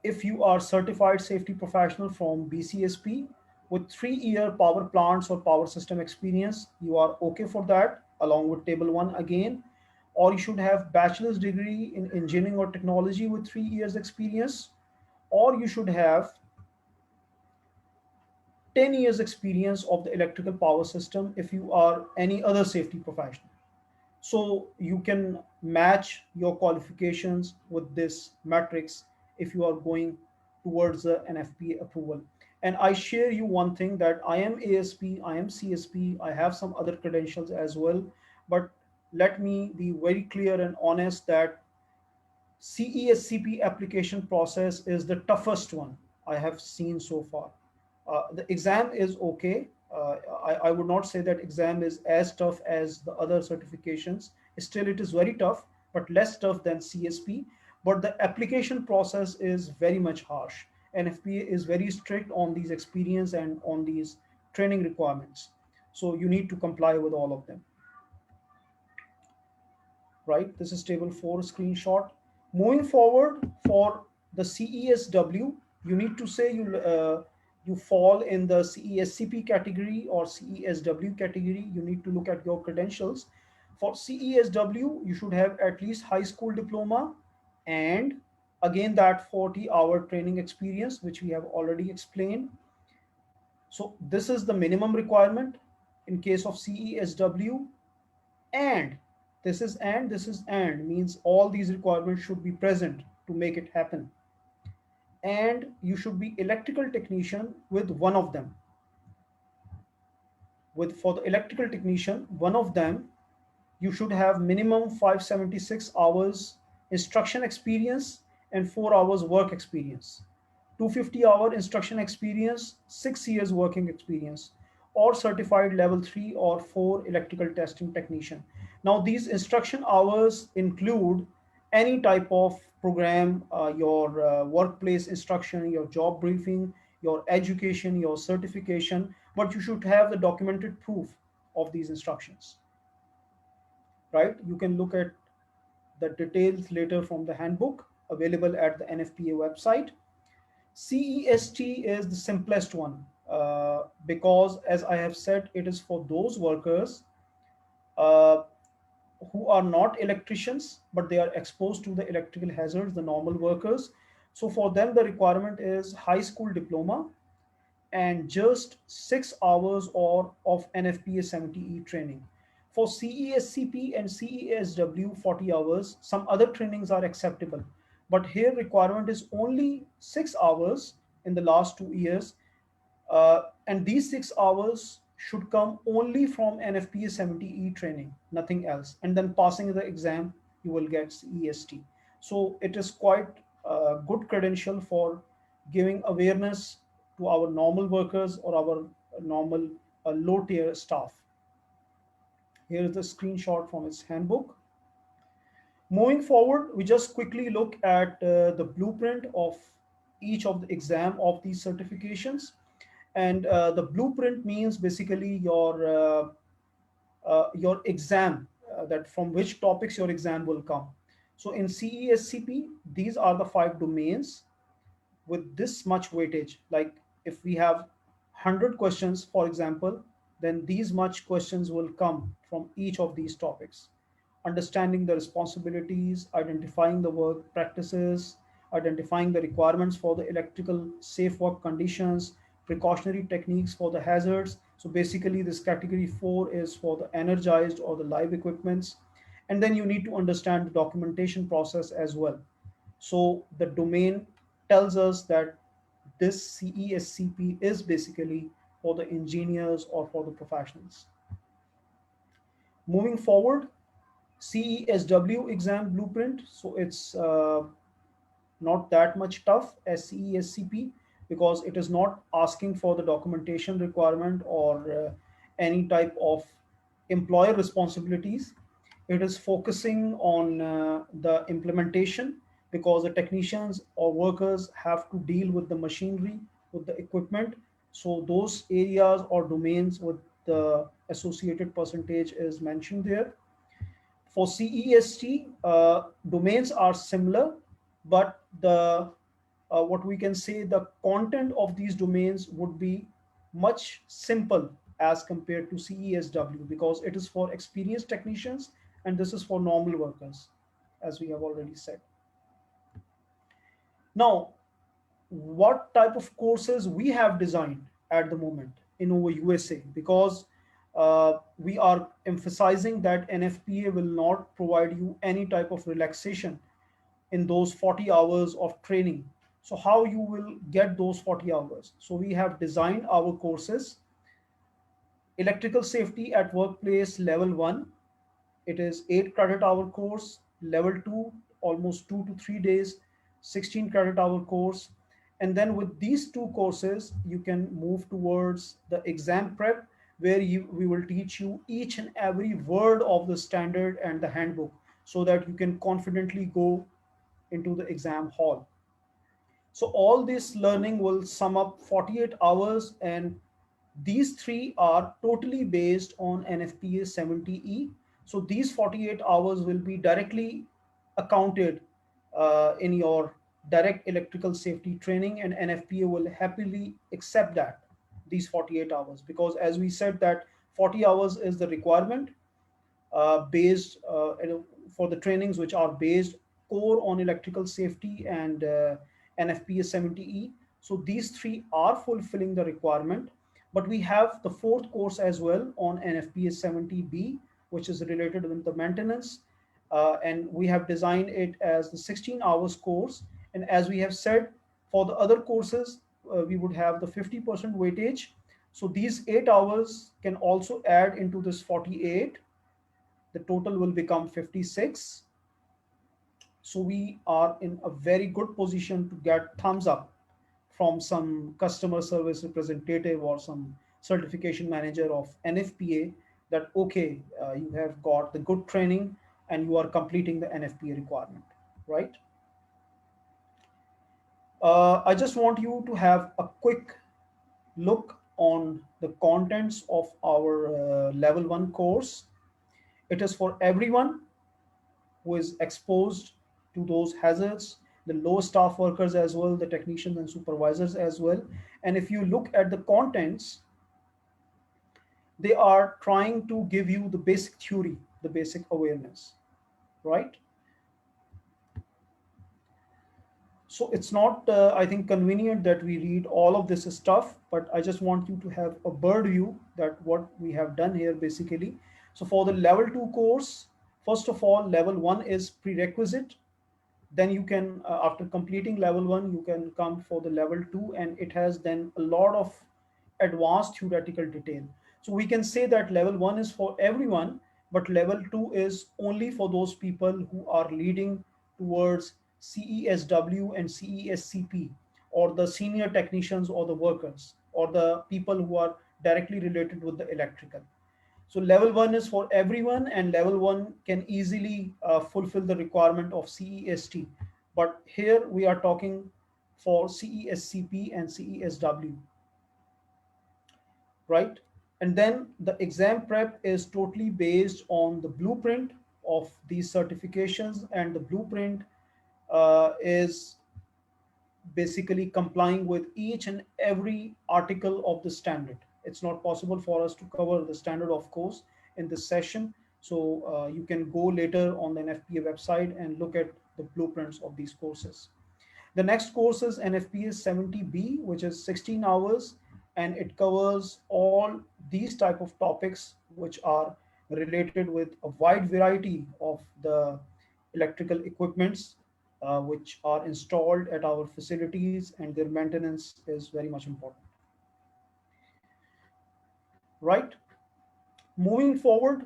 If you are certified safety professional from BCSP with 3-year power plants or power system experience, you are okay for that along with table 1 again. Or you should have bachelor's degree in engineering or technology with 3 years experience, or you should have 10 years experience of the electrical power system if you are any other safety professional. So you can match your qualifications with this matrix if you are going towards the NFPA approval. And I share you one thing, that I am ASP, I am CSP, I have some other credentials as well. But let me be very clear and honest that CESCP application process is the toughest one I have seen so far. The exam is okay. I would not say that exam is as tough as the other certifications. Still, it is very tough, but less tough than CSP. But the application process is very much harsh. NFPA is very strict on these experience and on these training requirements. So you need to comply with all of them, right? This is table 4 screenshot. Moving forward for the CESW, you need to say you fall in the CESCP category or CESW category. You need to look at your credentials. For CESW, you should have at least high school diploma and again that 40-hour training experience, which we have already explained. So this is the minimum requirement in case of CESW. And this is and means all these requirements should be present to make it happen. And you should be electrical technician with one of them. With For the electrical technician, one of them, you should have minimum 576 hours instruction experience and 4 hours work experience. 250-hour instruction experience, 6 years working experience, or certified level 3 or 4 electrical testing technician. Now, these instruction hours include any type of program, your workplace instruction, your job briefing, your education, your certification, but you should have the documented proof of these instructions, right? You can look at the details later from the handbook available at the NFPA website. CEST is the simplest one because, as I have said, it is for those workers uh, who are not electricians, but they are exposed to the electrical hazards, the normal workers. So for them, the requirement is high school diploma and just 6 hours or of NFPA 70E training. For CESCP and CESW, 40 hours. Some other trainings are acceptable, but here requirement is only 6 hours in the last 2 years, and these 6 hours should come only from NFPA 70E training, nothing else. And then passing the exam, you will get CEST. So it is quite a good credential for giving awareness to our normal workers or our normal low tier staff. Here is the screenshot from its handbook. Moving forward, we just quickly look at the blueprint of each of the exam of these certifications. And the blueprint means basically your exam, that from which topics your exam will come. So in CESCP, these are the 5 domains with this much weightage. Like if we have 100 questions, for example, then these much questions will come from each of these topics. Understanding the responsibilities, identifying the work practices, identifying the requirements for the electrical safe work conditions, precautionary techniques for the hazards. So basically this category 4 is for the energized or the live equipments. And then you need to understand the documentation process as well. So the domain tells us that this CESCP is basically for the engineers or for the professionals. Moving forward, CESW exam blueprint. So it's not that much tough as CESCP because it is not asking for the documentation requirement or any type of employer responsibilities. It is focusing on the implementation because the technicians or workers have to deal with the machinery, with the equipment. So those areas or domains with the associated percentage is mentioned there. For CEST, domains are similar, but the what we can say the content of these domains would be much simple as compared to CESW because it is for experienced technicians and this is for normal workers, as we have already said. Now, what type of courses we have designed at the moment in over USA because we are emphasizing that NFPA will not provide you any type of relaxation in those 40 hours of training. So how you will get those 40 hours? So we have designed our courses. Electrical safety at workplace level 1, it is 8 credit hour course. Level 2, almost 2 to 3 days, 16 credit hour course. And then with these two courses, you can move towards the exam prep where we will teach you each and every word of the standard and the handbook so that you can confidently go into the exam hall. So all this learning will sum up 48 hours, and these three are totally based on NFPA 70E. So these 48 hours will be directly accounted in your direct electrical safety training, and NFPA will happily accept that these 48 hours because as we said that 40 hours is the requirement based for the trainings which are based core on electrical safety and NFPA 70E. So these three are fulfilling the requirement. But we have the fourth course as well on NFPA 70B, which is related with the maintenance. And we have designed it as the 16 hours course. And as we have said, for the other courses, we would have the 50% weightage. So these 8 hours can also add into this 48. The total will become 56. So we are in a very good position to get thumbs up from some customer service representative or some certification manager of NFPA that okay, you have got the good training and you are completing the NFPA requirement, right? I just want you to have a quick look on the contents of our level 1 course. It is for everyone who is exposed to those hazards, the low staff workers as well, the technicians and supervisors as well. And if you look at the contents, they are trying to give you the basic theory, the basic awareness, right? So it's not, I think, convenient that we read all of this stuff, but I just want you to have a bird view that what we have done here basically. So for the level 2 course, first of all, level 1 is prerequisite. Then you can, after completing level 1, you can come for the level 2, and it has then a lot of advanced theoretical detail. So we can say that level 1 is for everyone, but level 2 is only for those people who are leading towards CESW and CESCP, or the senior technicians or the workers or the people who are directly related with the electrical. So level 1 is for everyone, and level 1 can easily fulfill the requirement of CEST. But here we are talking for CESCP and CESW, right? And then the exam prep is totally based on the blueprint of these certifications, and the blueprint is basically complying with each and every article of the standard. It's not possible for us to cover the standard, of course, in this session. So you can go later on the NFPA website and look at the blueprints of these courses. The next course is NFPA 70B, which is 16 hours, and it covers all these type of topics which are related with a wide variety of the electrical equipments which are installed at our facilities, and their maintenance is very much important. Right? Moving forward,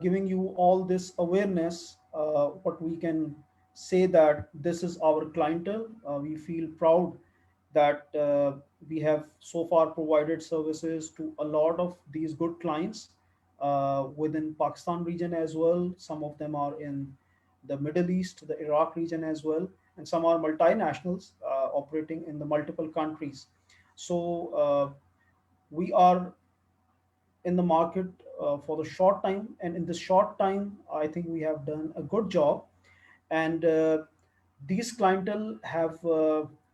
giving you all this awareness, what we can say that this is our clientele. We feel proud that we have so far provided services to a lot of these good clients within Pakistan region as well. Some of them are in the Middle East, the Iraq region as well, and some are multinationals operating in the multiple countries. So we are in the market for the short time, and in this short time I think we have done a good job. And these clientele have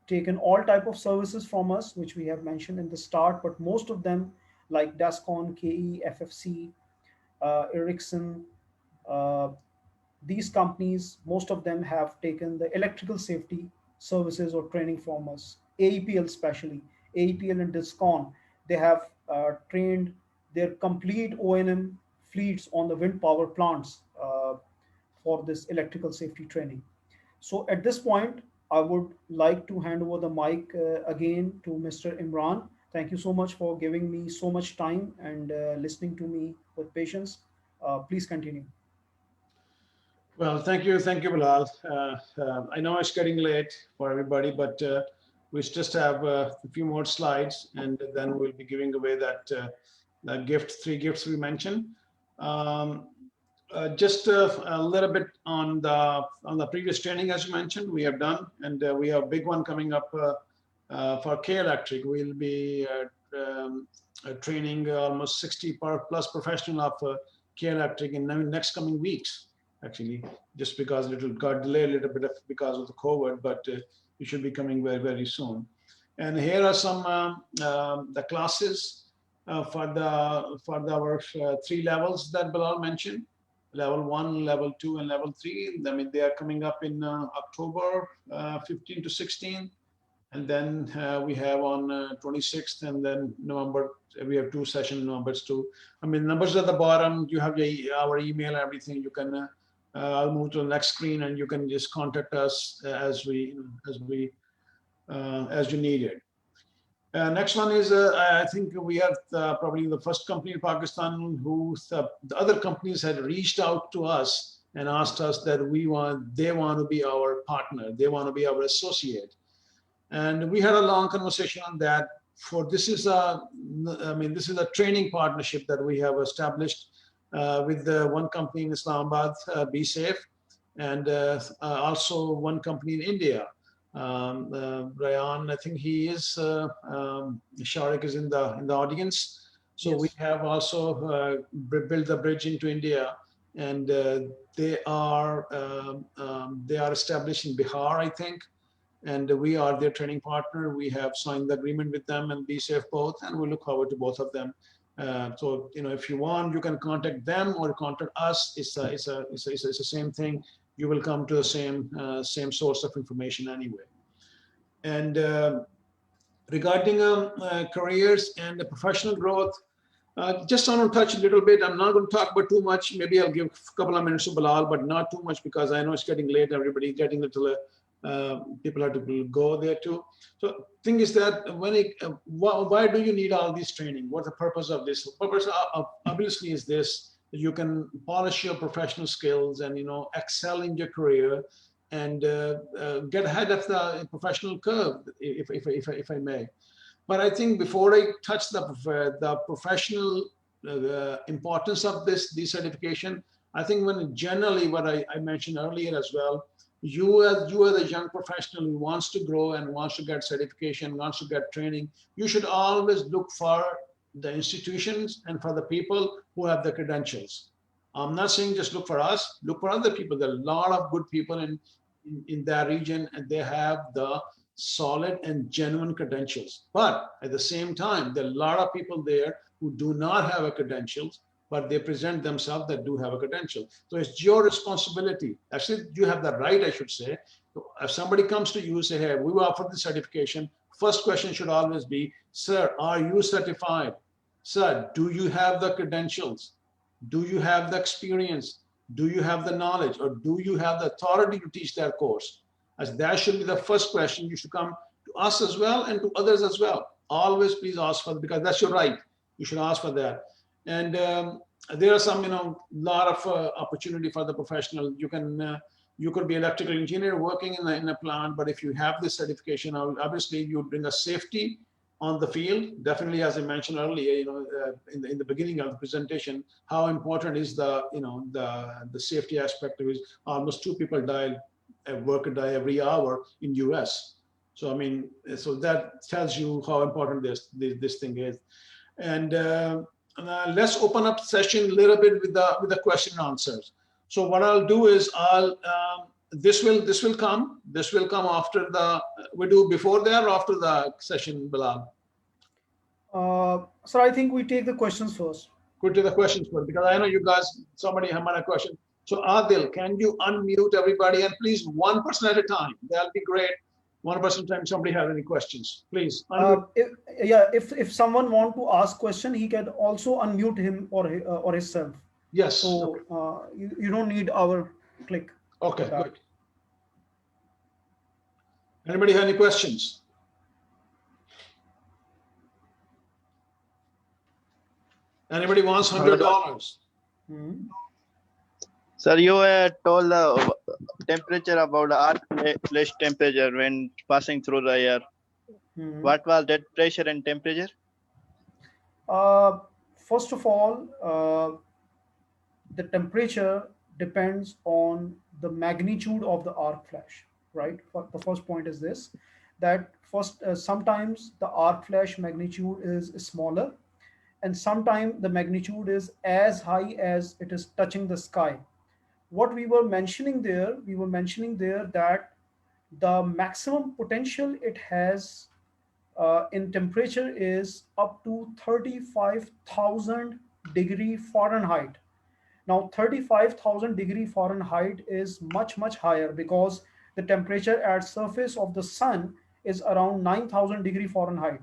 taken all type of services from us, which we have mentioned in the start, but most of them, like Dascon, KE, FFC, Ericsson, uh, these companies, most of them have taken the electrical safety services or training from us. AEPL especially, AEPL and Discon, they have trained their complete O&M fleets on the wind power plants for this electrical safety training. So at this point, I would like to hand over the mic again to Mr. Imran. Thank you so much for giving me so much time and listening to me with patience. Please continue. Well, thank you, Bilal. I know it's getting late for everybody, but we just have a few more slides, and then we'll be giving away that three gifts we mentioned. Um, just a little bit on the previous training, as you mentioned, we have done, and we have a big one coming up for K Electric. We'll be training almost 60 plus professional of K Electric in the next coming weeks. Actually, just because it got delayed a little bit because of the COVID, but it should be coming very soon. And here are some the classes for our three levels that Bilal mentioned: level 1, level 2, and level 3. I mean, they are coming up in October 15 to 16. And then we have on 26th, and then November, we have 2 session numbers too. I mean, numbers at the bottom, you have our email and everything. You can, I'll move to the next screen, and you can just contact us as you need it. Next one is, I think we have probably the first company in Pakistan who the other companies had reached out to us and asked us that they want to be our partner, they want to be our associate. And we had a long conversation on that. This is a training partnership that we have established with the one company in Islamabad, Be Safe, and also one company in India. Rayan, I think he is, Sharik is in the audience. So yes, we have also built the bridge into India, and they are established in Bihar, I think. And we are their training partner. We have signed the agreement with them and Be Safe both, and we look forward to both of them. So if you want, you can contact them or contact us. It's the same thing. You will come to the same source of information anyway. And regarding careers and the professional growth, just want to touch a little bit. I'm not going to talk about too much. Maybe I'll give a couple of minutes to Bilal, but not too much, because I know it's getting late. Everybody's getting a little. People have to go there too. So thing is that why do you need all this training? What's the purpose of this? The purpose obviously is this: that you can polish your professional skills and excel in your career and get ahead of the professional curve, if I may. But I think before I touch the professional importance of this certification, I think generally what I mentioned earlier as well, you as a young professional who wants to grow and wants to get certification, wants to get training, you should always look for the institutions and for the people who have the credentials. I'm not saying just look for us, look for other people. There are a lot of good people in that region, and they have the solid and genuine credentials. But at the same time, there are a lot of people there who do not have a credentials, but they present themselves that do have a credential. So it's your responsibility. Actually, you have the right, I should say. If somebody comes to you and say, hey, we will offer the certification, first question should always be, sir, are you certified? Sir, do you have the credentials? Do you have the experience? Do you have the knowledge? Or do you have the authority to teach that course? As that should be the first question. You should come to us as well and to others as well. Always please ask for, because that's your right. You should ask for that. And there are some, lot of opportunity for the professional. You could be electrical engineer working in a plant, but if you have this certification, obviously you bring a safety on the field. Definitely, as I mentioned earlier, in the beginning of the presentation, how important is the safety aspect of it. Almost 2 people die, a worker die every hour in US. So I mean, so that tells you how important this thing is. And let's open up session a little bit with the question and answers. So what I'll do is this will come after we do before there or after the session, Bilal? So I think we take the questions first. Go to the questions first, because I know you guys, somebody have a question. So Adil, can you unmute everybody, and please one person at a time? That'll be great. One person at a time. Somebody have any questions, please unmute. If someone want to ask question, he can also unmute him or himself. Yes. So Okay. you don't need our click. Okay, good. Anybody have any questions? Anybody wants $100? Sir, you told the temperature about the arc flash temperature when passing through the air. What was that pressure and temperature? First of all, the temperature depends on the magnitude of the arc flash, right? The first point is this, that sometimes the arc flash magnitude is smaller, and sometimes the magnitude is as high as it is touching the sky. What we were mentioning there that the maximum potential it has in temperature is up to 35,000 degree Fahrenheit. Now 35,000 degree Fahrenheit is much higher, because the temperature at surface of the sun is around 9,000 degree Fahrenheit.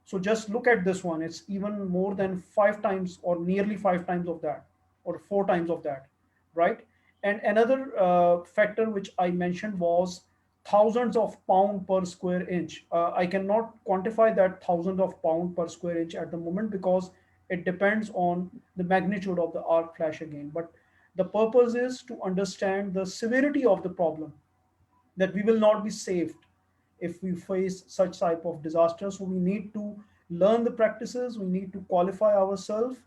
So just look at this one. It's even more than 5 times or nearly 5 times of that, or 4 times of that, right? And another factor which I mentioned was thousands of pound per square inch. I cannot quantify that thousands of pound per square inch at the moment, because it depends on the magnitude of the arc flash again. But the purpose is to understand the severity of the problem, that we will not be saved if we face such type of disaster. So we need to learn the practices, we need to qualify ourselves,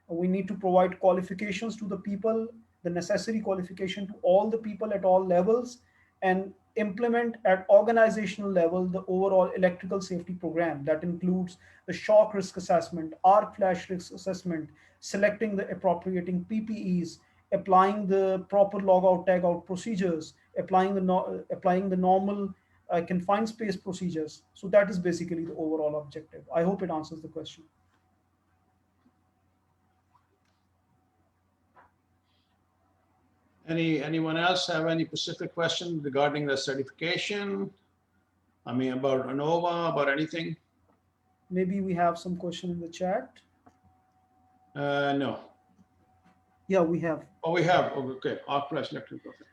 we need to provide qualifications to the people, the necessary qualification to all the people at all levels, and implement at organizational level the overall electrical safety program that includes the shock risk assessment, arc flash risk assessment, selecting the appropriating PPEs, applying the proper logout tagout procedures, applying the normal confined space procedures. So that is basically the overall objective. I hope it answers the question. Anyone else have any specific question regarding the certification? I mean, about Inovo, about anything? Maybe we have some question in the chat. No. Yeah, we have. Oh, we have. Oh, okay. Arc flash electric. Okay.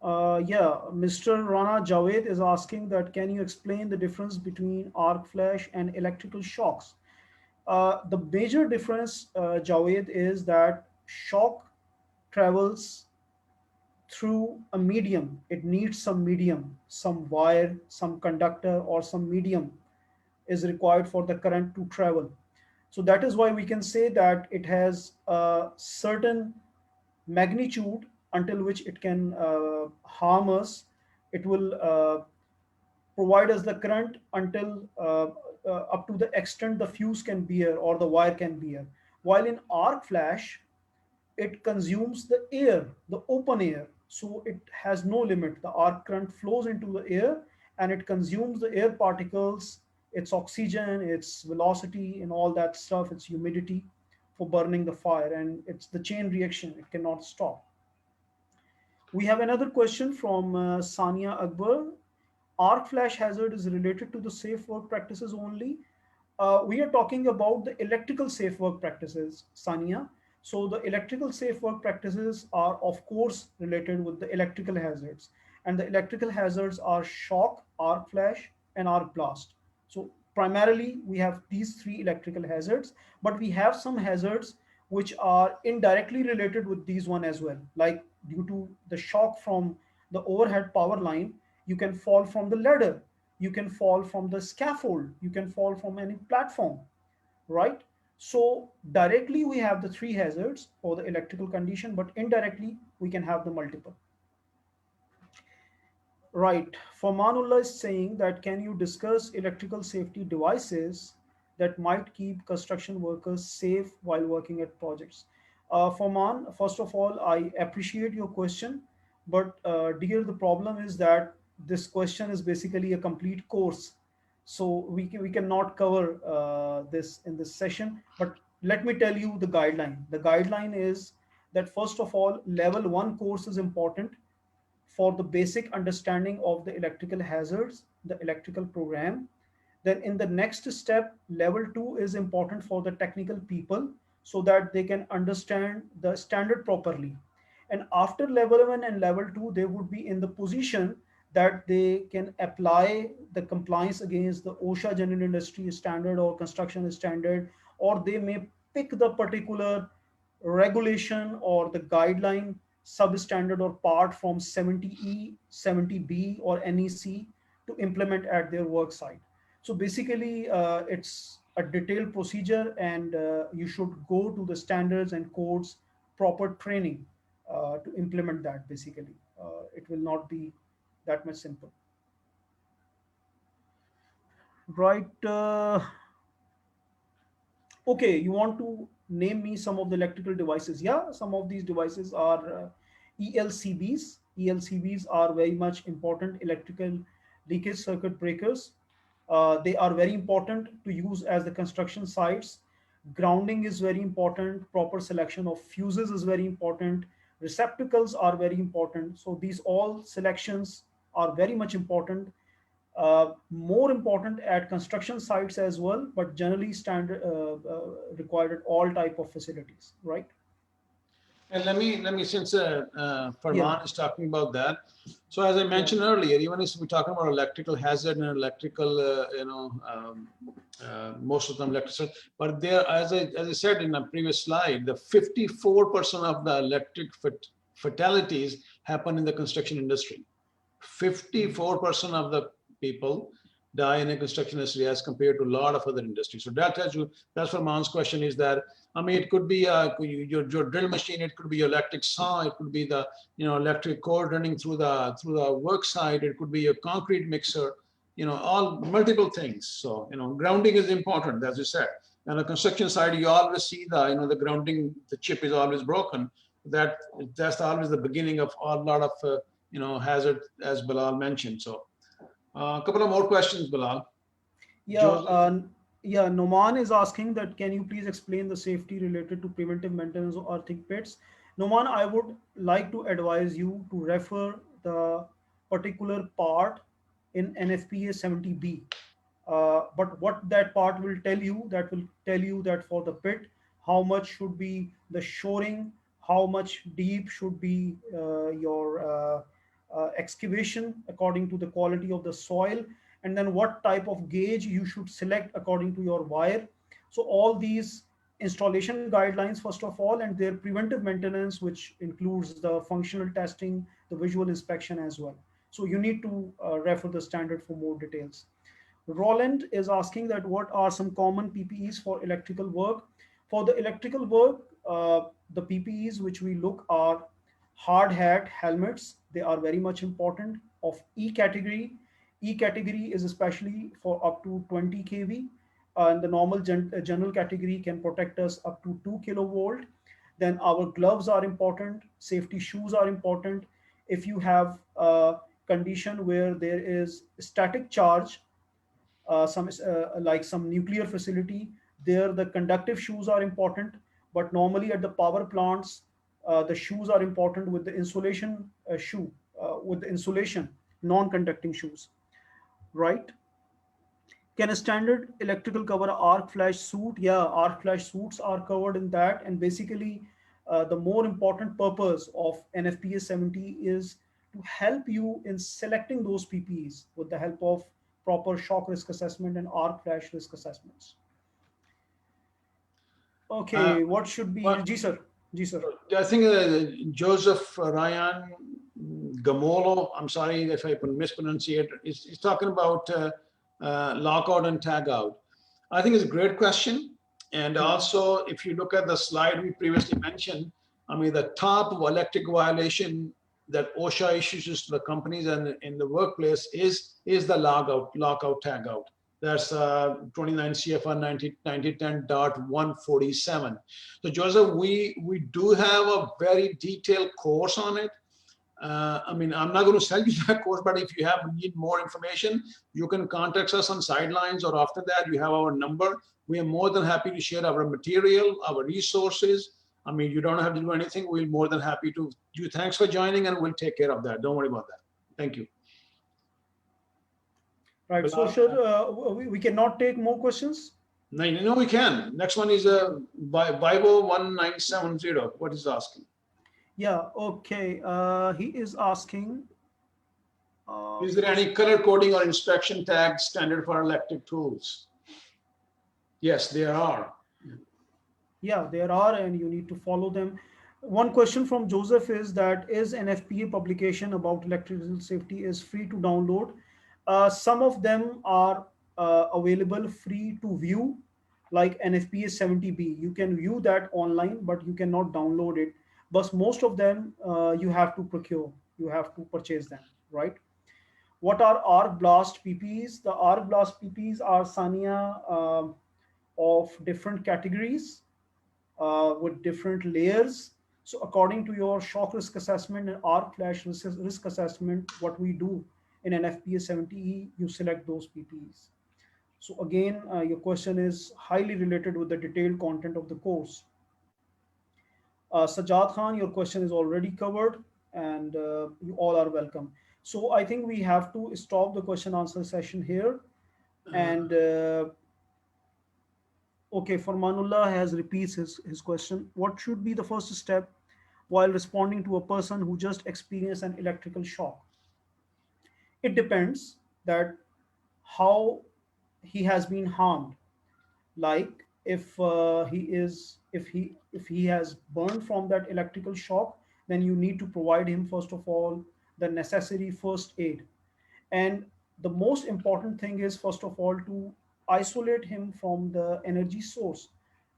Mr. Rana Javed is asking that, can you explain the difference between arc flash and electrical shocks? The major difference, Javed, is that shock travels through a medium. It needs some medium, some wire, some conductor, or some medium is required for the current to travel. So that is why we can say that it has a certain magnitude until which it can harm us. It will provide us the current until up to the extent the fuse can bear or the wire can bear. While in arc flash, it consumes the air, the open air. So it has no limit. The arc current flows into the air and it consumes the air particles, its oxygen, its velocity, and all that stuff, its humidity for burning the fire. And it's the chain reaction, it cannot stop. We have another question from Sania Akbar. Arc flash hazard is related to the safe work practices only. We are talking about the electrical safe work practices, Sania. So the electrical safe work practices are of course related with the electrical hazards. And the electrical hazards are shock, arc flash, and arc blast. So primarily we have these three electrical hazards, but we have some hazards which are indirectly related with these one as well. Like due to the shock from the overhead power line, you can fall from the ladder, you can fall from the scaffold, you can fall from any platform, right? So directly we have the three hazards or the electrical condition, but indirectly we can have the multiple. Right. Formanullah is saying that can you discuss electrical safety devices that might keep construction workers safe while working at projects? Forman, first of all, I appreciate your question, but dear, the problem is that this question is basically a complete course. So we cannot cover this in this session, but let me tell you the guideline. The guideline is that first of all, level one course is important for the basic understanding of the electrical hazards, the electrical program. Then in the next step, level two is important for the technical people so that they can understand the standard properly. And after level one and level two, they would be in the position that they can apply the compliance against the OSHA general industry standard or construction standard, or they may pick the particular regulation or the guideline substandard or part from 70E, 70B, or NEC to implement at their work site. So basically, it's a detailed procedure, and you should go to the standards and codes proper training to implement that. Basically, it will not be that much simple. Right. Okay, you want to name me some of the electrical devices? Yeah, some of these devices are ELCBs. ELCBs are very much important electrical leakage circuit breakers. They are very important to use as the construction sites. Grounding is very important. Proper selection of fuses is very important. Receptacles are very important. So these all selections are very much important, more important at construction sites as well, but generally standard required at all type of facilities, right? And let me since Yeah. Farman is talking about that. So as I mentioned earlier, even if we're talking about electrical hazard and electrical, most of them electrical, but there, as I said in a previous slide, the 54% of the electric fatalities happen in the construction industry. 54% of the people die in a construction industry as compared to a lot of other industries. So that tells you, that's what Man's question is that, I mean, it could be your drill machine, it could be your electric saw, it could be the electric cord running through the work site, it could be your concrete mixer, all multiple things. So grounding is important, as you said. On the construction side, you always see the grounding, the chip is always broken. That's always the beginning of a lot of hazard, as Bilal mentioned. So a couple of more questions, Bilal. Yeah, Joseph. yeah. Noman is asking that can you please explain the safety related to preventive maintenance of earthing pits? Noman, I would like to advise you to refer the particular part in NFPA 70B. But what that part will tell you, that will tell you that for the pit, how much should be the shoring, how much deep should be your excavation according to the quality of the soil, and then what type of gauge you should select according to your wire. So all these installation guidelines, first of all, and their preventive maintenance, which includes the functional testing, the visual inspection as well. So you need to refer the standard for more details. Roland is asking that what are some common PPEs for electrical work? For the electrical work, the PPEs which we look are hard hat helmets. They are very much important, of E category. E category is especially for up to 20 kV. And the normal general category can protect us up to 2 kilovolt. Then our gloves are important. Safety shoes are important. If you have a condition where there is static charge, some like some nuclear facility, there the conductive shoes are important. But normally at the power plants, the shoes are important with the insulation shoe, with the insulation, non-conducting shoes, right? Can a standard electrical cover arc flash suit? Yeah, arc flash suits are covered in that. And basically, the more important purpose of NFPA 70 is to help you in selecting those PPEs with the help of proper shock risk assessment and arc flash risk assessments. Okay, what should be, Well, Ji sir, Ji sir. I think Joseph Ryan Gamolo, I'm sorry if I mispronunciate, is talking about lockout and tagout. I think it's a great question. And also, if you look at the slide we previously mentioned, I mean, the top of electric violation that OSHA issues to the companies and in the workplace is the lockout, tagout. That's 29 CFR 9010.147. So Joseph, we do have a very detailed course on it. I mean, I'm not going to sell you that course, but if you need more information, you can contact us on Sidelines, or after that, you have our number. We are more than happy to share our material, our resources. I mean, you don't have to do anything. We're more than happy to do. Thanks for joining, and we'll take care of that. Don't worry about that. Thank you. Right. So, sir, we cannot take more questions? No, we can. Next one is Bible 1970. What is asking? Yeah, okay. He is asking. Is there any color coding or inspection tag standard for electric tools? Yes, there are. Yeah, there are, and you need to follow them. One question from Joseph is that is NFPA publication about electrical safety is free to download? Some of them are available free to view, like NFPA 70B. You can view that online, but you cannot download it. But most of them you have to procure, you have to purchase them, right? What are arc blast PPs? The arc blast PPs are Sania of different categories with different layers. So according to your shock risk assessment and arc flash risk assessment, what we do in NFPA 70E, you select those PPEs. So again, your question is highly related with the detailed content of the course. Sajad Khan, your question is already covered, and you all are welcome. So I think we have to stop the question answer session here. And okay, Farmanullah has repeats his question. What should be the first step while responding to a person who just experienced an electrical shock? It depends that how he has been harmed. Like if he has burned from that electrical shock, then you need to provide him first of all the necessary first aid. And the most important thing is first of all to isolate him from the energy source.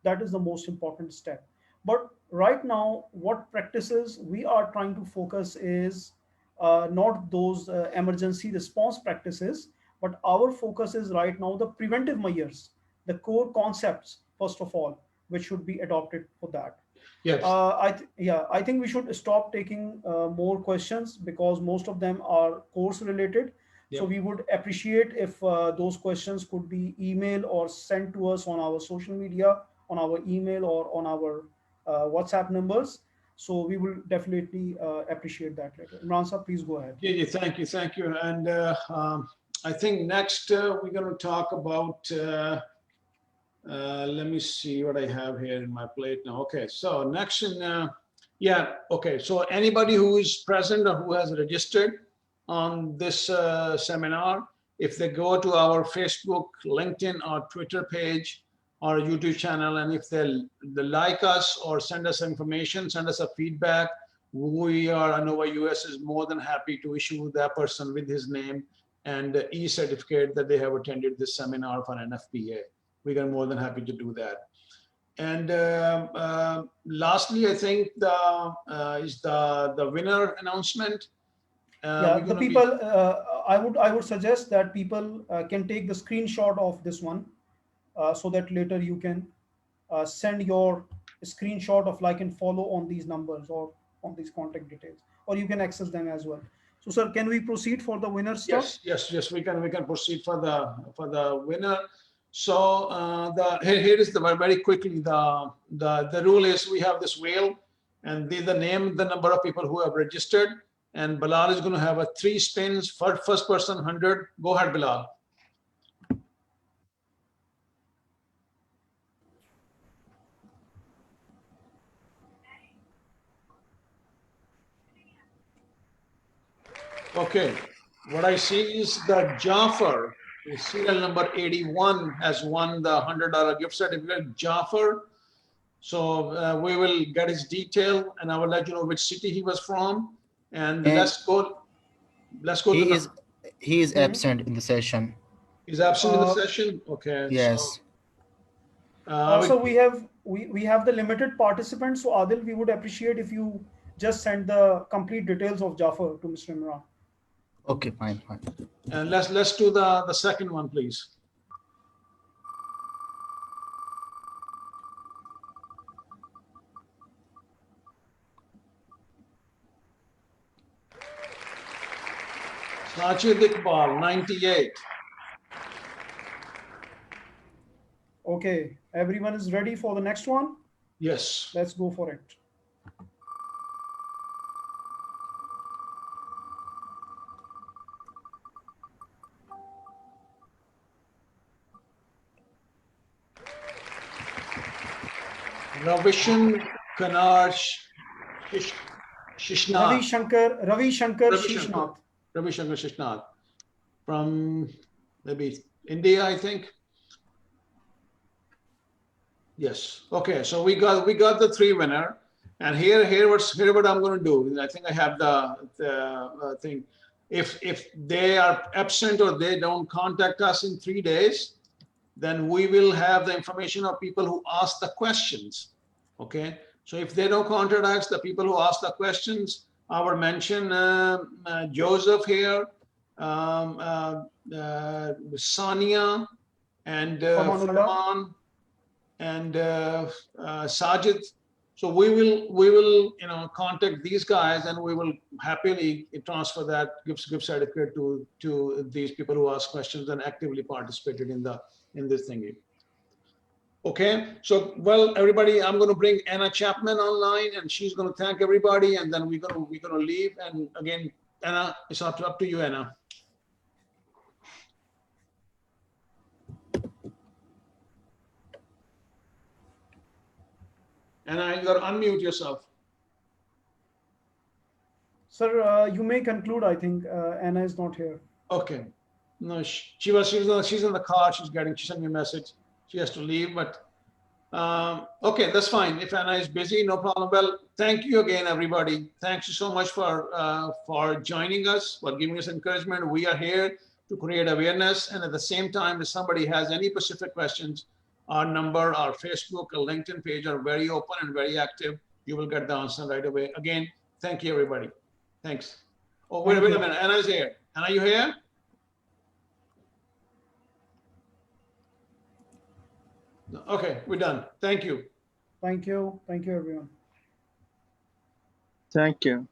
That is the most important step. But right now what practices we are trying to focus is not those emergency response practices, but our focus is right now the preventive measures, the core concepts first of all, which should be adopted for that. Yes. I think we should stop taking more questions because most of them are course related. Yep. So we would appreciate if those questions could be emailed or sent to us on our social media, on our email, or on our WhatsApp numbers. So we will definitely appreciate that later. Imran sir, please go ahead. Yeah, thank you. And I think next we're going to talk about. Let me see what I have here in my plate now. Okay, so next okay. So anybody who is present or who has registered on this seminar, if they go to our Facebook, LinkedIn, or Twitter page or YouTube channel, and if they like us or send us information, send us a feedback, we are, Inovo US is more than happy to issue that person with his name and e-certificate that they have attended this seminar for NFPA. We are more than happy to do that. And lastly, I think is the winner announcement. The people, I would suggest that people can take the screenshot of this one so that later you can send your screenshot of like and follow on these numbers or on these contact details, or you can access them as well. So, sir, can we proceed for the winner stuff? Yes, we can proceed for the winner. So here is the very quickly the rule is we have this wheel, and the name, the number of people who have registered, and Bilal is going to have 3 spins for first person 100. Go ahead, Bilal. Okay, what I see is that Jaffer, serial number 81, has won the $100 gift certificate. Jaffer, So we will get his detail, and I will let you know which city he was from. And And let's go to he the. is Mhm. absent in the session. He's absent in the Uh, session. Okay. Yes. So we have the limited participants. So Adil, we would appreciate if you just send the complete details of Jafar to Mr. Imran. Okay, fine, fine. and let's do the second one, please. Sajid Iqbal, 98. Okay, everyone is ready for the next one. Yes. Let's go for it. Ravishan Kanar Shishnath. Ravi Shankar Ravi Shankar. Shishnath. Ravi Shankar Shishnath from maybe India, I think. Yes. Okay. So we got the three winner, and here what I'm going to do. I think I have the thing. If they are absent or they don't contact us in 3 days, then we will have the information of people who ask the questions. Okay. So if they don't contact us, the people who ask the questions, I will mention Joseph here, Sania, and Famanullah. Farman, and Sajid. So we will contact these guys, and we will happily transfer that gift certificate to these people who ask questions and actively participated in this thingy. Okay, so well, everybody, I'm going to bring Anna Chapman online, and she's going to thank everybody, and then we're going to leave. And again, Anna, it's up to you, Anna. Anna, you got to unmute yourself. Sir, you may conclude. I think Anna is not here. Okay. No, she's in the car. She sent me a message. She has to leave, but okay, that's fine. If Anna is busy, no problem. Well, thank you again, everybody. Thanks you so much for joining us, for giving us encouragement. We are here to create awareness, and at the same time, if somebody has any specific questions, our number, our Facebook, our LinkedIn page are very open and very active. You will get the answer right away. Again, thank you, everybody. Thanks. Oh, wait a minute. Anna's here. Anna, you here? Okay, we're done. Thank you. Thank you. Thank you, everyone. Thank you.